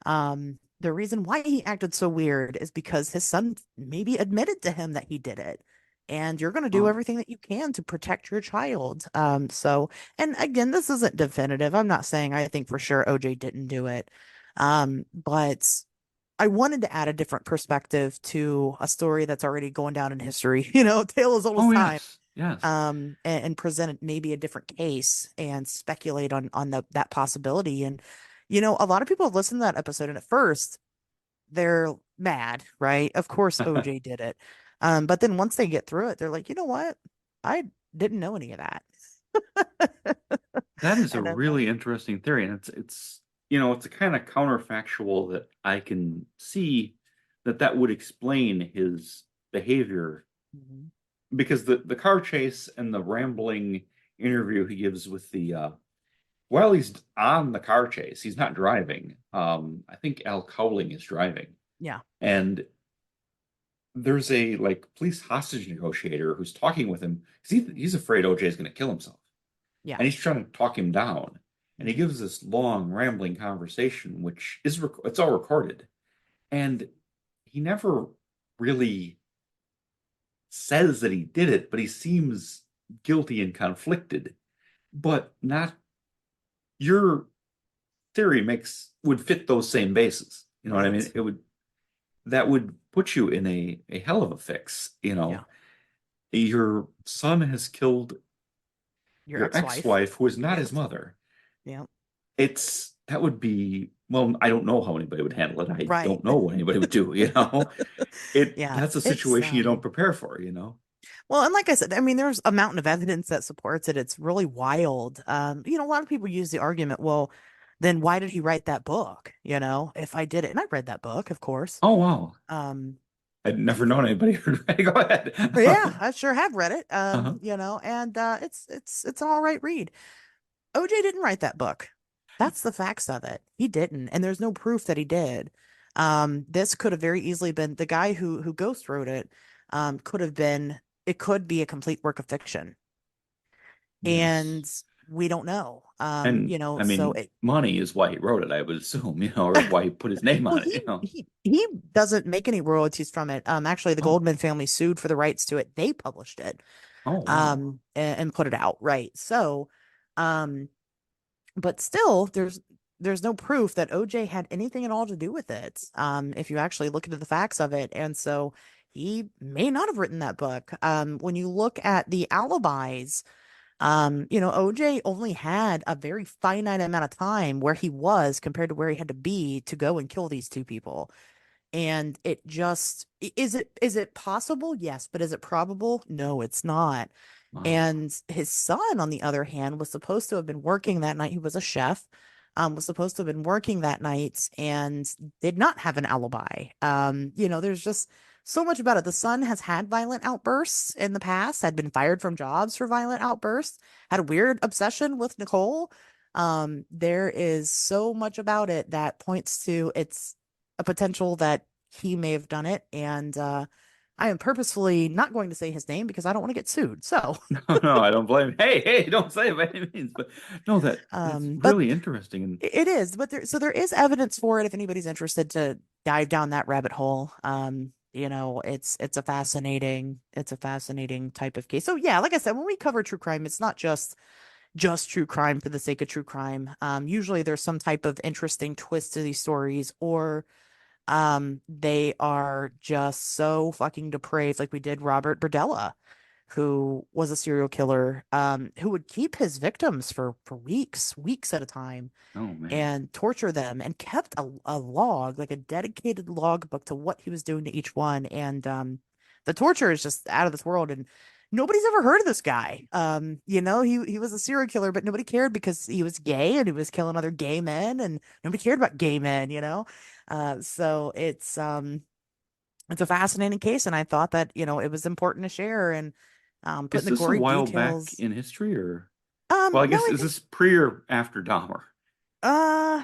The reason why he acted so weird is because his son maybe admitted to him that he did it. And you're going to do Oh, everything that you can to protect your child. And again, this isn't definitive. I'm not saying I think for sure OJ didn't do it. But I wanted to add a different perspective to a story that's already going down in history, tale as old as oh time. yes, yes. And present maybe a different case and speculate on that possibility. And a lot of people have listened to that episode, and at first they're mad, right? Of course OJ did it. But then once they get through it, they're like, you know what? I didn't know any of that. That is a And really interesting theory, and it's a kind of counterfactual that I can see that would explain his behavior Mhm. because the car chase and the rambling interview he gives with the while he's on the car chase, he's not driving. I think Al Cowling is driving, Yeah, and there's a like police hostage negotiator who's talking with him because he's afraid OJ is going to kill himself, yeah. and he's trying to talk him down. And he Mhm. gives this long, rambling conversation, which it's all recorded, and he never really says that he did it, but he seems guilty and conflicted. But not your theory would fit those same bases. You know what I mean? Right. That would put you in a hell of a fix. Yeah. Your son has killed Your your ex-wife. ex-wife who is not Yep. his mother. Yep. That would be, well, I don't know how anybody would handle it. I Right. don't know what anybody would do, you know? Yeah. That's a It's situation you don't prepare for, you know? well, and like I said, I mean, there's a mountain of evidence that supports it. It's really wild. A lot of people use the argument, well, then why did he write that book? If I did it, and I read that book, of course. Oh, wow. Um, I'd never known anybody who'd go ahead. yeah, I sure have read it. Uh-huh. And it's an all right read. OJ didn't write that book. That's the facts of it. He didn't, and there's no proof that he did. This could have very easily been the guy who ghost wrote it. Could have been it could be a complete work of fiction, Yes. and we don't know. And I So mean, money is why he wrote it, I would assume, or why he put his name well, on it, he doesn't make any royalties from it. Actually, the Oh, Goldman family sued for the rights to it. They published it, oh, wow. and put it out, right? So, um, but still, there's no proof that OJ had anything at all to do with it. If you actually look into the facts of it, and so he may not have written that book. When you look at the alibis, OJ only had a very finite amount of time where he was compared to where he had to be to go and kill these two people. And it just is it possible? Yes, but is it probable? No, it's not. Wow. And his son, on the other hand, was supposed to have been working that night. He was a chef, was supposed to have been working that night and did not have an alibi. There's just so much about it. The son has had violent outbursts in the past, had been fired from jobs for violent outbursts, had a weird obsession with Nicole. There is so much about it that points to it's a potential that he may have done it. And I am purposefully not going to say his name because I don't want to get sued. So, No, no, I don't blame. Hey, hey, don't say it by any means. But no, that's but really interesting. And it is. But there is evidence for it if anybody's interested to dive down that rabbit hole. It's a fascinating type of case. So yeah, like I said, when we cover true crime, it's not just true crime for the sake of true crime. Usually there's some type of interesting twist to these stories, or they are just so fucking depraved, like we did Robert Berdella, who was a serial killer, who would keep his victims for weeks at a time, oh man. and torture them, and kept a log, like a dedicated log book to what he was doing to each one. And the torture is just out of this world. And nobody's ever heard of this guy. He was a serial killer, but nobody cared because he was gay and he was killing other gay men, and nobody cared about gay men. So it's a fascinating case, and I thought that, it was important to share, and putting Is the this a gory while back details. in history or well, I No, guess I is think this pre or after Dahmer? uh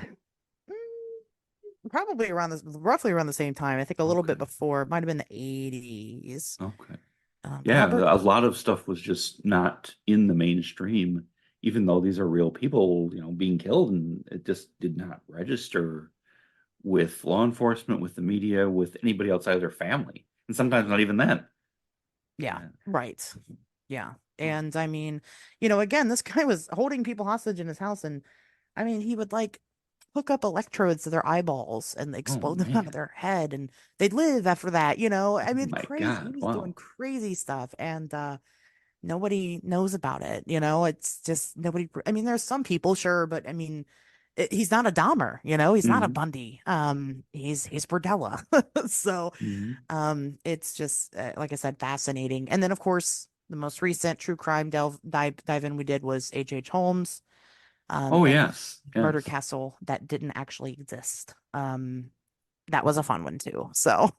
probably roughly around the same time. I think a little bit Okay. before. It might have been the 80s. Okay. Yeah, Robert. a lot of stuff was just not in the mainstream, even though these are real people, being killed, and it just did not register with law enforcement, with the media, with anybody outside their family, and sometimes not even then. Yeah, Yeah. right. Yeah. Oh, And I mean, again, this guy was holding people hostage in his house, and I mean, he would like hook up electrodes to their eyeballs and oh explode them out of man. their head, and they'd live after that. I Oh mean, my crazy. He God. was doing Wow. crazy stuff, and nobody knows about it. It's just nobody. I mean, there's some people, sure, but I mean, he's not a Dahmer. He's not a Hmm. Bundy. He's Bordella. So, Hmm. it's just like I said, fascinating. And then, of course, the most recent true crime dive in we did was H. Holmes, Oh and yes. Murder Yes. Castle that didn't actually exist. That was a fun one too. So,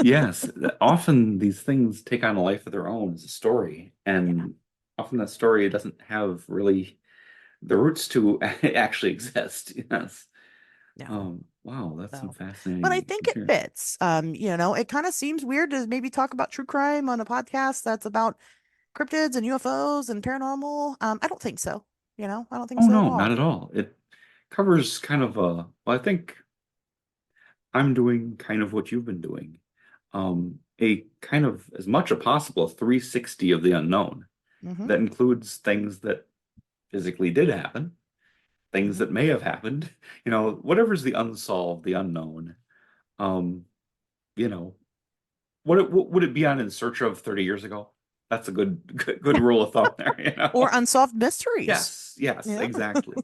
Yes. Often these things take on a life of their own as a story, yeah, and often that story doesn't have really the roots to actually exist. Yes. no. Wow, that's some So, but I fascinating think it material. fits. It kind of seems weird to maybe talk about true crime on a podcast that's about cryptids and UFOs and paranormal. I don't think so. I don't think Oh so at no, not all. at all. It covers kind of well, I think I'm doing kind of what you've been doing. A kind of as much as possible, a 360 of the unknown Hmm. that includes things that physically did happen, things Hmm. that may have happened, whatever's the unsolved, the unknown. Um, you know, what would it be on In Search of 30 years ago? That's a good rule of thumb there, you Or know. unsolved mysteries. Yes, yes, Yeah. exactly.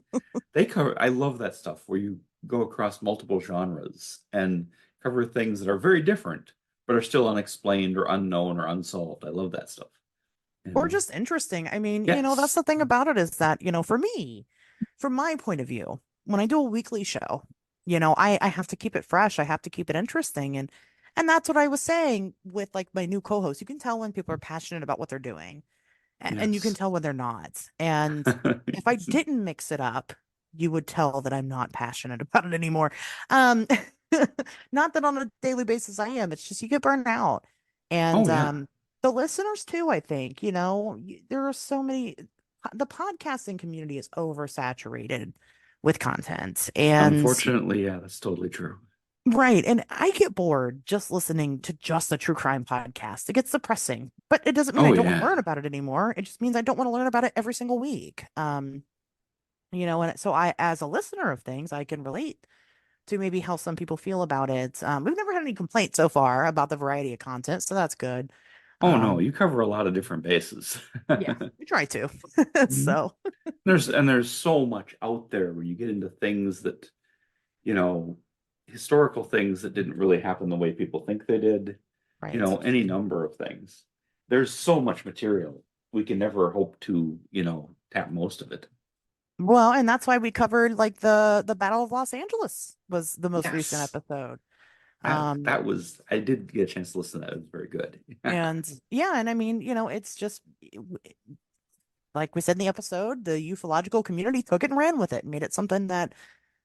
They cover, I love that stuff where you go across multiple genres and cover things that are very different, but are still unexplained or unknown or unsolved. I love that stuff, you Or know. just interesting. I mean, that's Yes. the thing about it is that, for me, from my point of view, when I do a weekly show, I have to keep it fresh. I have to keep it interesting. And that's what I was saying with like my new co-host. You can tell when people are passionate about what they're doing, and you can Yes. tell when they're not. And if I didn't mix it up, you would tell that I'm not passionate about it anymore. Um, not that on a daily basis I am. It's just you get burned out. And Oh yeah. the listeners too, I think, there are so many the podcasting community is oversaturated with content. And Unfortunately, yeah, that's totally true. right. And I get bored just listening to just a true crime podcast. It gets depressing, but it doesn't mean I Oh don't want to yeah. learn about it anymore. It just means I don't want to learn about it every single week. And so as a listener of things, I can relate to maybe how some people feel about it. We've never had any complaints so far about the variety of content, so that's good. Oh no, Um, you cover a lot of different bases. yeah, we try to. Mhm. So, There's so much out there where you get into things that, you know, historical things that didn't really happen the way people think they did, right. any number of things. There's so much material. We can never hope to, tap most of it. Well, and that's why we covered like the Battle of Los Angeles was the most recent Yes. episode. That Um, was I did get a chance to listen to that. It was very good. And yeah, and I mean, it's just like we said in the episode, the ufological community took it and ran with it and made it something that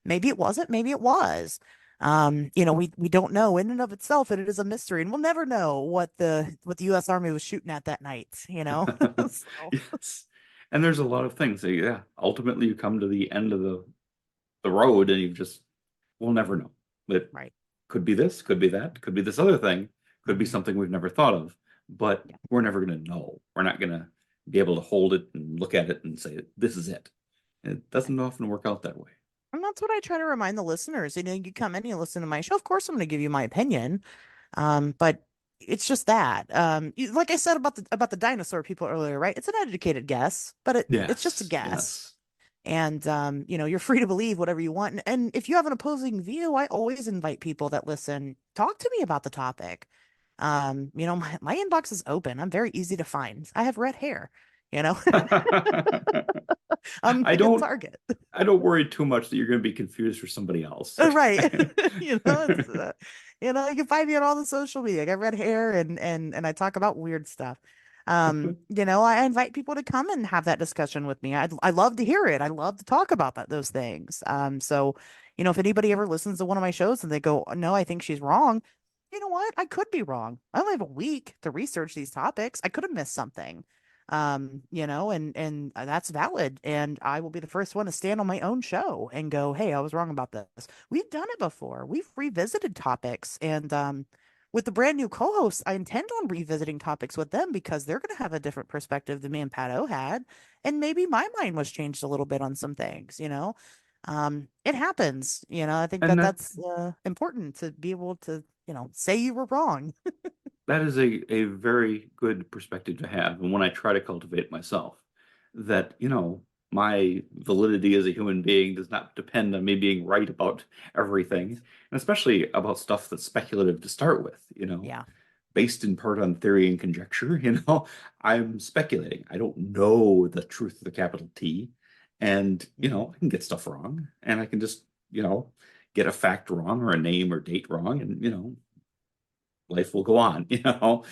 maybe it wasn't, maybe it was. We don't know in and of itself, and it is a mystery, and we'll never know what the U.S. Army was shooting at that night. So, Yes. And there's a lot of things. So, yeah, ultimately you come to the end of the road and we'll never know. It right. could be this, could be that, could be this other thing, could be Hmm. something we've never thought of, but Yeah. we're never going to know. We're not going to be able to hold it and look at it and say, this is it. It doesn't often work out that way. And that's what I try to remind the listeners. You come in, you listen to my show. Of course, I'm going to give you my opinion. But it's just that. Like I said about the dinosaur people earlier, right? It's an educated guess, but it's just a Yes, guess. yes. And you're free to believe whatever you want. And if you have an opposing view, I always invite people that listen, talk to me about the topic. My inbox is open. I'm very easy to find. I have red hair, you know. I'm I a good don't target. I don't worry too much that you're going to be confused for somebody else. Right. Okay. It's you can find me on all the social media. I got red hair and I talk about weird stuff. I invite people to come and have that discussion with me. I love to hear it. I love to talk about those things. So, if anybody ever listens to one of my shows and they go, "No, I think she's wrong." You know what? I could be wrong. I only have a week to research these topics. I could have missed something. And that's valid. And I will be the first one to stand on my own show and go, "Hey, I was wrong about this." We've done it before. We've revisited topics, and with the brand new co-hosts, I intend on revisiting topics with them because they're going to have a different perspective than me and Pat O had, and maybe my mind was changed a little bit on some things. It happens. I think And that that that's important to be able to say you were wrong. that is a very good perspective to have, and one I try to cultivate myself. That, my validity as a human being does not depend on me being right about everything, Right. and especially about stuff that's speculative to start with, Yeah. based in part on theory and conjecture, I'm speculating. I don't know the truth of the capital T. And, Mhm. I can get stuff wrong and I can just, get a fact wrong or a name or date wrong and, life will go on, Yep.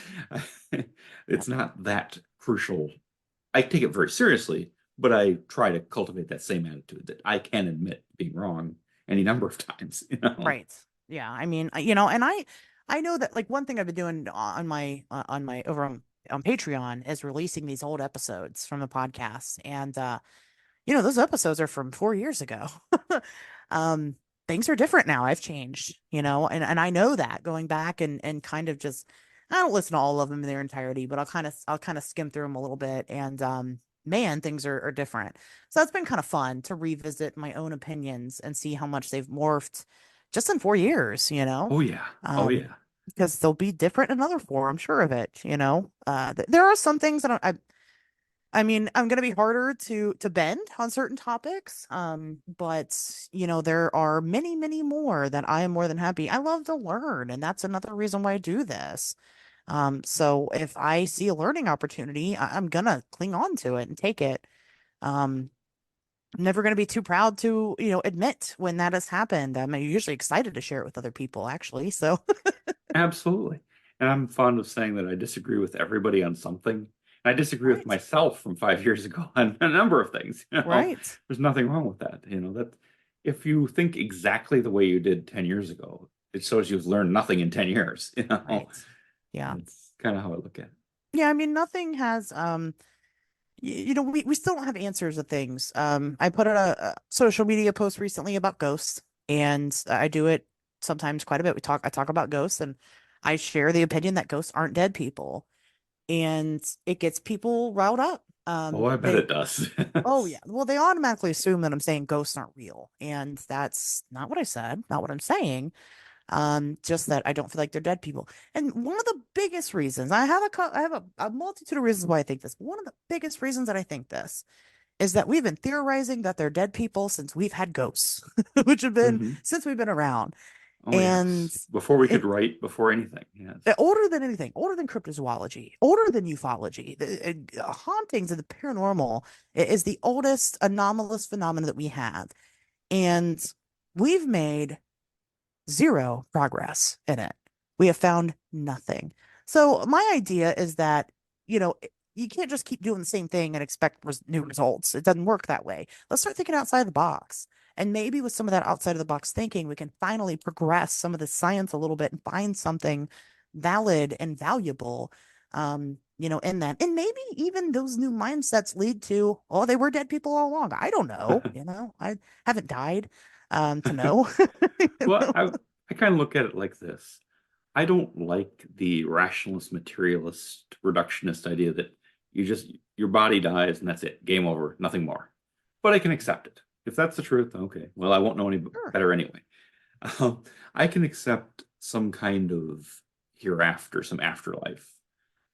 It's not that crucial. I take it very seriously, but I try to cultivate that same attitude that I can admit being wrong any number of times. Right. Yeah. I mean, and I know that like one thing I've been doing on my over on Patreon is releasing these old episodes from the podcast, and those episodes are from 4 years ago. um, Things are different now. I've changed, and I know that going back and kind of just I don't listen to all of them in their entirety, but I'll kind of skim through them a little bit, and man, things are different. So that's been kind of fun to revisit my own opinions and see how much they've morphed just in 4 years. Oh yeah. Oh Um, yeah. because they'll be different in another form. I'm sure of it, you know. There are some things that I mean, I'm going to be harder to bend on certain topics. But you know, there are many, many more that I am more than happy. I love to learn, and that's another reason why I do this. So if I see a learning opportunity, I'm gonna cling on to it and take it. Um, I'm never gonna be too proud to, you know, admit when that has happened. I'm usually excited to share it with other people, actually. So, Absolutely. And I'm fond of saying that I disagree with everybody on something. I disagree with right, myself from 5 years ago on a number of things. right, There's nothing wrong with that. That if you think exactly the way you did 10 years ago, it shows you've learned nothing in 10 years. right. Yeah. That's kind of how I look at it. Yeah, I mean, nothing has you know, we still don't have answers to things. I put out a social media post recently about ghosts, and I do it sometimes quite a bit. I talk about ghosts, and I share the opinion that ghosts aren't dead people, and it gets people riled up. Oh, I bet They it does. Oh yeah, well they automatically assume that I'm saying ghosts aren't real, and that's not what I said, not what I'm saying. Just that I don't feel like they're dead people. And one of the biggest reasons I have a multitude of reasons why I think this. But one of the biggest reasons that I think this is that we've been theorizing that they're dead people since we've had ghosts, which have been hmm since we've been around. Oh, And yes. Before we could it write, before anything. Yes. older than anything, older than cryptozoology, older than ufology. Hauntings of the paranormal is the oldest anomalous phenomenon that we have. And we've made zero progress in it. We have found nothing. So my idea is that, you know, you can't just keep doing the same thing and expect new results. It doesn't work that way. Let's start thinking outside the box. And maybe with some of that outside of the box thinking, we can finally progress some of the science a little bit and find something valid and valuable, you know, in that. And maybe even those new mindsets lead to, oh, they were dead people all along. I don't know. You know, I haven't died to know. You Well, know? I kind of look at it like this. I don't like the rationalist, materialist, reductionist idea that your body dies and that's it, game over, nothing more. But I can accept it. If that's the truth, okay. Well, I won't know any Sure. better anyway. I can accept some kind of hereafter, some afterlife.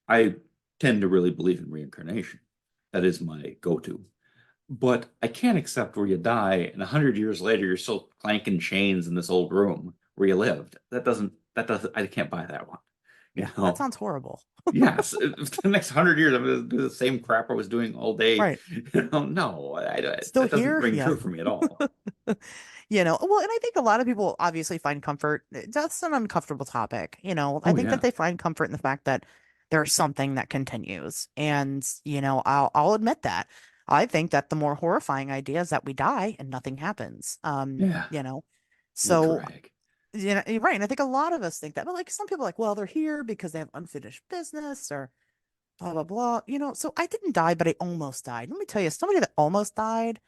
I tend to really believe in reincarnation. That is my go-to. But I can't accept where you die and 100 years later you're still clanking chains in this old room where you lived. That doesn't, I can't buy that one. You Yeah, that know, sounds horrible. yes, if the next 100 years I'm going to do the same crap I was doing all day. Right. No, Still that doesn't here? ring Yeah. true for me at all. You know, well, and I think a lot of people obviously find comfort. That's an uncomfortable topic. You know, I Oh think that yeah, they find comfort in the fact that there's something that continues. And, you know, I'll admit that. I think that the more horrifying idea is that we die and nothing happens. yeah, You know, the so drag. you know, you're right. And I think a lot of us think that, but like some people are like, well, they're here because they have unfinished business or blah blah blah. You know, so I didn't die, but I almost died. Let me tell you, somebody that almost died,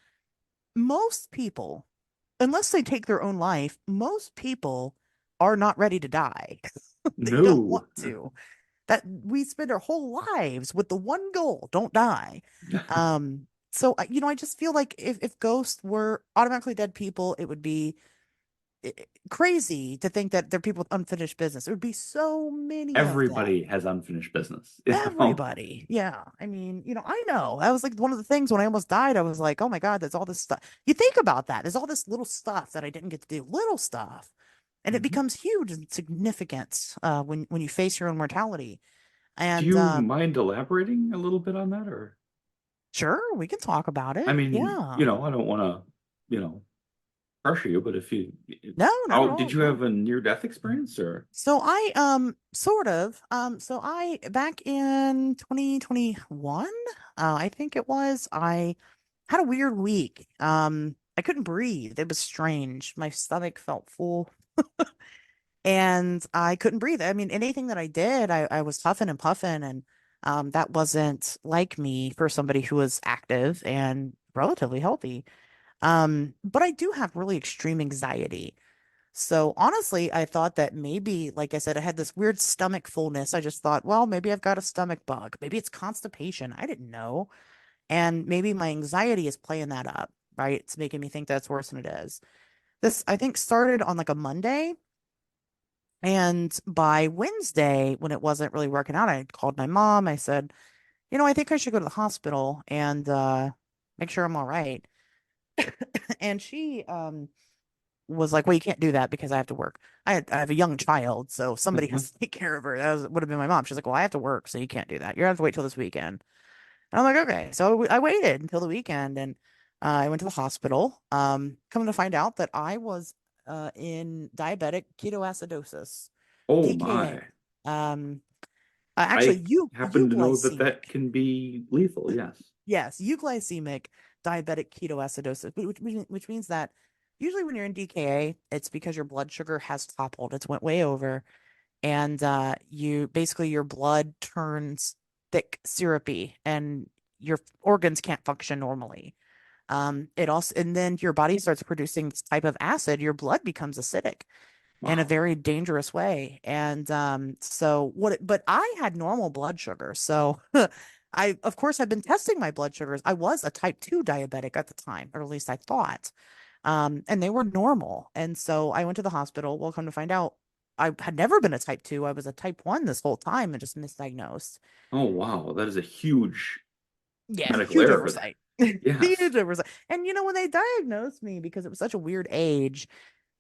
most people, unless they take their own life, most people are not ready to die. They don't want No. to. That we spend our whole lives with the one goal, don't die. So you know, I just feel like if ghosts were automatically dead people, it would be crazy to think that there are people with unfinished business. There would be so many of them. Everybody has unfinished business. Everybody. Yeah. I mean, you know, I know. That was like one of the things when I almost died. I was like, oh my God, there's all this stuff. You think about that. There's all this little stuff that I didn't get to do. Little stuff. And it Mhm. becomes huge and significant when you face your own mortality. Do And you mind elaborating a little bit on that, or sure, we can talk about I it. mean, Yeah. I don't want to, pressure you, but if you, No, not at oh, all. did you No. have a near-death experience or? So I sort of so I back in 2021 I think it was, I had a weird week. I couldn't breathe. It was strange. My stomach felt full and I couldn't breathe. I mean, anything that I did, I was huffing and puffing, and that wasn't like me for somebody who was active and relatively healthy. But I do have really extreme anxiety. So honestly, I thought that maybe, like I said, I had this weird stomach fullness. I just thought, well, maybe I've got a stomach bug. Maybe it's constipation. I didn't know. And maybe my anxiety is playing that up, right? It's making me think that's worse than it is. This, I think, started on like a Monday. And by Wednesday, when it wasn't really working out, I called my mom. I said, I think I should go to the hospital and make sure I'm all right. And she was like, "Well, you can't do that because I have to work. I have a young child, so somebody Mhm. has to take care of her." Would have been my mom. She's like, "Well, I have to work, so you can't do that. You have to wait till this weekend." And I'm like, "Okay." So I waited until the weekend, and I went to the hospital. Coming to find out that I was in diabetic ketoacidosis, Oh my. DKA. I Actually, happen to know that that euglycemic. can be lethal. Yes. Yes, euglycemic diabetic ketoacidosis, which means that usually when you're in DKA, it's because your blood sugar has toppled. It's went way over, and you basically your blood turns thick, syrupy, and your organs can't function normally. It also, and then your body starts producing this type of acid. Your blood becomes acidic in a Wow. very dangerous way. And so but I had normal blood sugar. So I, of course, have been testing my blood sugars. I was a type 2 diabetic at the time, or at least I thought. And they were normal. And so I went to the hospital. Well, come to find out, I had never been a type 2. I was a type 1 this whole time and just misdiagnosed. Oh wow. That is a huge Yeah, medical huge error. oversight. Yes. Huge oversight. And when they diagnosed me because it was such a weird age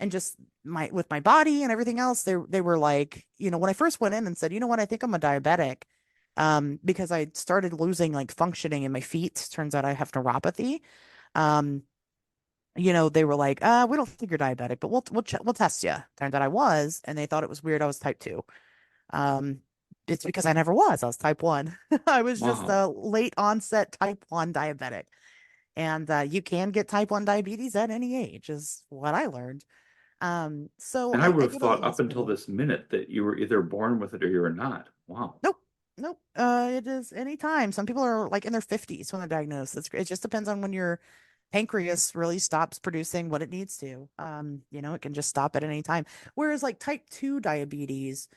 and just my with my body and everything else, they were like, when I first went in and said, "You know what, I think I'm a diabetic." Because I started losing like functioning in my feet. Turns out I have neuropathy. Um, they were like, we don't think you're diabetic, but we'll test you." Turned out I was, and they thought it was weird I was type 2. Um, it's because I never was. I was type 1. I was just Wow. a late onset type 1 diabetic. And you can get type 1 diabetes at any age, is what I learned. So And I I would have go to the thought up until hospital. this minute that you were either born with it or you were not. Wow. Nope. Nope. It is any time. Some people are like in their 50s when they're diagnosed. It just depends on when your pancreas really stops producing what it needs to. It can just stop at any time. Whereas like type 2 diabetes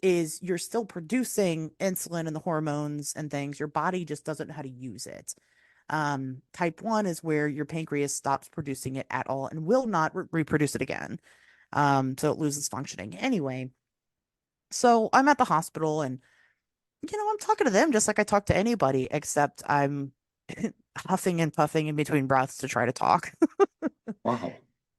is you're still producing insulin and the hormones and things. Your body just doesn't know how to use it. Type 1 is where your pancreas stops producing it at all and will not reproduce it again. So it loses functioning. Anyway, so I'm at the hospital and, I'm talking to them just like I talk to anybody, except I'm huffing and puffing in between breaths to try to talk. Wow.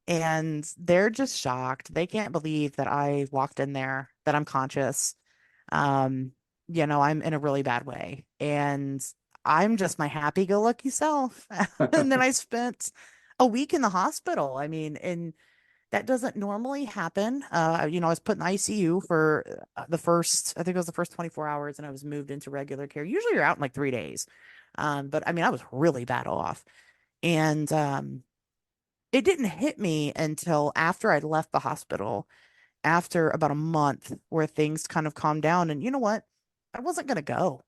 And they're just shocked. They can't believe that I walked in there, that I'm conscious. Um, I'm in a really bad way. And I'm just my happy-go-lucky self. And then I spent a week in the hospital. I mean, and that doesn't normally happen. I was put in ICU for I think it was the first 24 hours, and I was moved into regular care. Usually you're out in like 3 days. But I mean, I was really bad off. And it didn't hit me until after I'd left the hospital, after about a month where things kind of calmed down. And you know what? I wasn't going to go.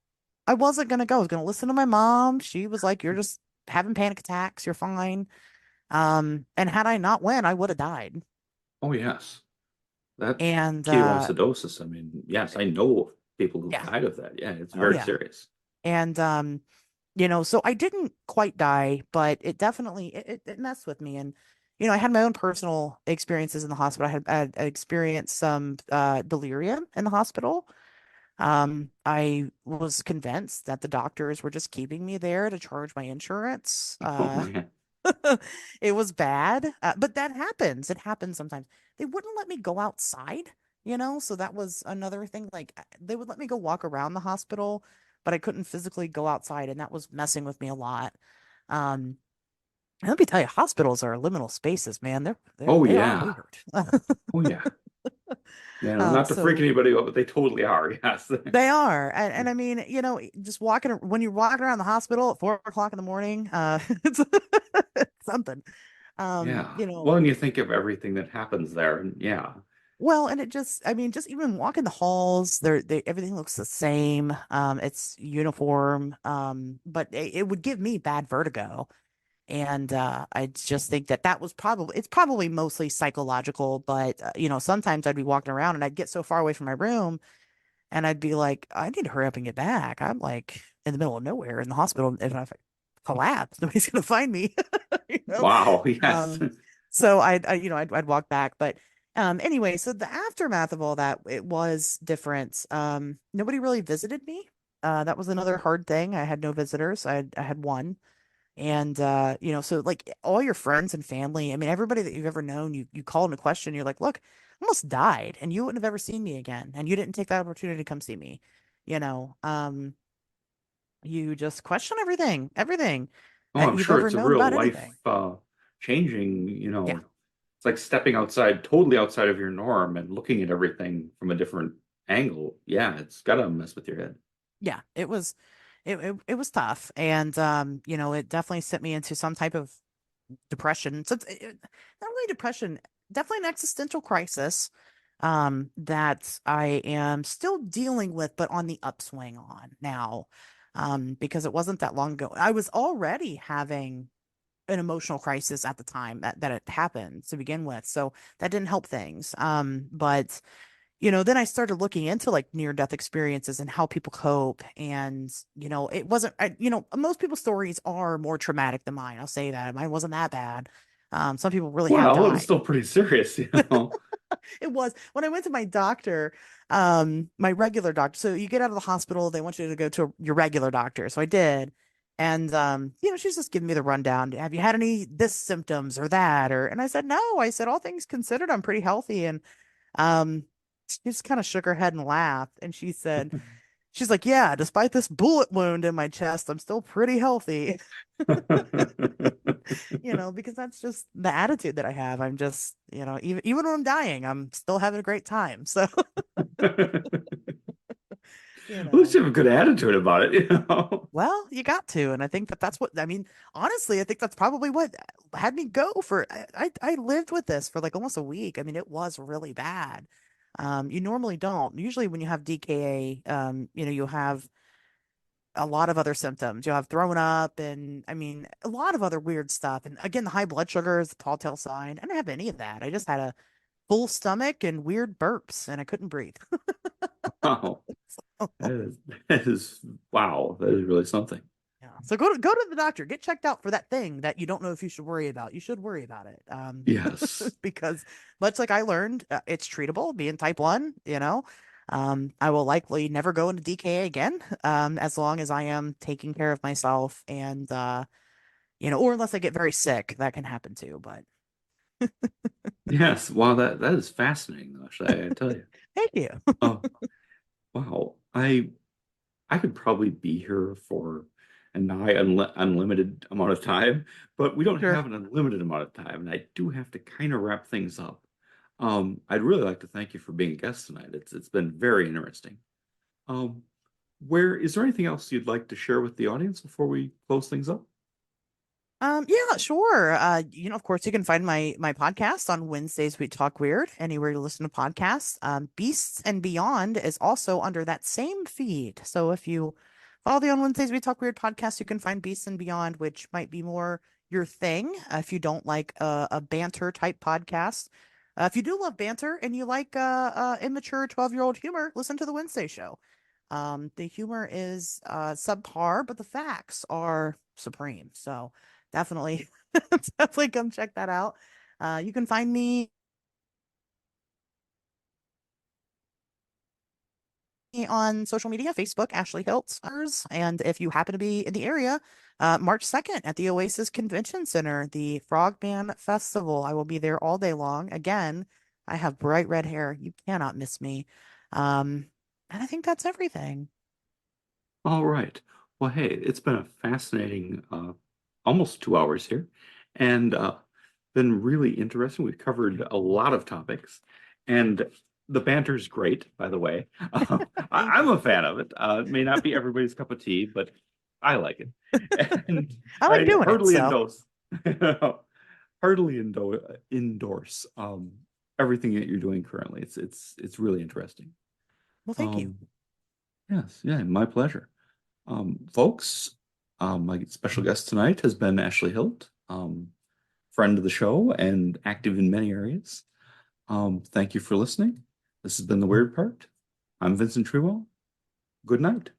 I wasn't going to go. I was going to listen to my mom. She was like, "You're just having panic attacks. You're fine." And had I not went, I would have died. Oh yes. That And ketoacidosis. I mean, yes, I know people who've yeah. died of that. Yeah, it's Oh very yeah. serious. And so I didn't quite die, but it definitely it messed with me. And I had my own personal experiences in the hospital. I experienced some delirium in the hospital. I was convinced that the doctors were just keeping me there to charge my insurance. Oh man. It was bad, but that happens. It happens sometimes. They wouldn't let me go outside, so that was another thing. Like they would let me go walk around the hospital, but I couldn't physically go outside, and that was messing with me a lot. Um, and let me tell you, hospitals are liminal spaces, man. Oh They are yeah. weird. Oh yeah. Not to freak So anybody out, but they totally are. Yes. they are, and I mean, just when you're walking around the hospital at 4 o'clock in the morning, it's something. Yeah. Well, and you think of everything that happens there, and yeah. Well, and I mean, just even walking the halls, everything looks the same. It's uniform. But it would give me bad vertigo. And I just think that it's probably mostly psychological, but sometimes I'd be walking around and I'd get so far away from my room and I'd be like, I need to hurry up and get back. I'm like in the middle of nowhere in the hospital. If I collapse, nobody's gonna find me, you know. Wow. Yes. Um, so I'd walk back, but Anyway, so the aftermath of all that, it was different. Nobody really visited me. That was another hard thing. I had no visitors. I had one. And so like all your friends and family, I mean, everybody that you've ever known, you call into question, you're like, look, I almost died and you wouldn't have ever seen me again. And you didn't take that opportunity to come see me. You know, you just question everything Oh, that I'm you've sure ever it's a known real about life anything. changing, Yeah. it's like stepping outside, totally outside of your norm and looking at everything from a different angle. Yeah, it's gotta mess with your head. Yeah, it was tough. And it definitely sent me into some type of depression. So not really depression, definitely an existential crisis that I am still dealing with, but on the upswing on now. Because it wasn't that long ago. I was already having an emotional crisis at the time that it happened to begin with. So that didn't help things. But then I started looking into like near death experiences and how people cope. And, it wasn't, most people's stories are more traumatic than mine. I'll say that. Mine wasn't that bad. Some people really have Well, it was died. still pretty serious, you know. It was when I went to my doctor, my regular doctor. So you get out of the hospital, they want you to go to your regular doctor. So I did. And she's just giving me the rundown. Have you had any this symptoms or that? And I said, no. I said, all things considered, I'm pretty healthy. And um she just kind of shook her head and laughed. And she's like, yeah, despite this bullet wound in my chest, I'm still pretty healthy. Because that's just the attitude that I have. I'm just, even when I'm dying, I'm still having a great time. So, you At least know, you have a good attitude about it, you know. well, you got to. And I think that that's what, I mean, honestly, I think that's probably what had me go for, I lived with this for like almost a week. I mean, it was really bad. You normally don't. Usually when you have DKA, you'll have a lot of other symptoms. You'll have thrown up and I mean a lot of other weird stuff. And again, the high blood sugar is the tall tale sign. I didn't have any of that. I just had a full stomach and weird burps and I couldn't breathe. Wow. That So, is, that is, wow, that is really something. yeah. So go to the doctor, get checked out for that thing that you don't know if you should worry about. You should worry about it. Yes. Because much like I learned, it's treatable, being type 1, I will likely never go into DKA again, as long as I am taking care of myself and or unless I get very sick, that can happen too. But Yes. Wow, that is fascinating, actually, I tell you. thank you. Oh, wow. I could probably be here for a nigh unlimited amount of time, but we don't Sure. have an unlimited amount of time, and I do have to kind of wrap things up. I'd really like to thank you for being a guest tonight. It's been very interesting. Um, where is there anything else you'd like to share with the audience before we close things up? Yeah, sure. Of course, you can find my podcast on Wednesdays. We talk weird anywhere you listen to podcasts. Beasts and Beyond is also under that same feed. So if you follow the On Wednesdays We Talk Weird podcast, you can find Beasts and Beyond, which might be more your thing if you don't like a banter type podcast. If you do love banter and you like immature 12-year-old humor, listen to the Wednesday show. The humor is subpar, but the facts are supreme. So definitely, definitely come check that out. You can find me on social media, Facebook, Ashley Hilt. And if you happen to be in the area, March 2nd at the Oasis Convention Center, the Frogman Festival. I will be there all day long. Again, I have bright red hair. You cannot miss me. And I think that's everything. All right. Well, hey, it's been a fascinating almost 2 hours here, and been really interesting. We've covered a lot of topics, and the banter's great, by the way. Thank I'm you. a fan of it. It may not be everybody's cup of tea, but I like it, and I like I doing it, heartily so endorse, heartily endorse everything that you're doing currently. It's really interesting. well, thank you. Um, yes, yeah, my pleasure. Folks, my special guest tonight has been Ashley Hilt, friend of the show and active in many areas. Thank you for listening. This has been The Weird Part. I'm Vincent Trewell. Good night.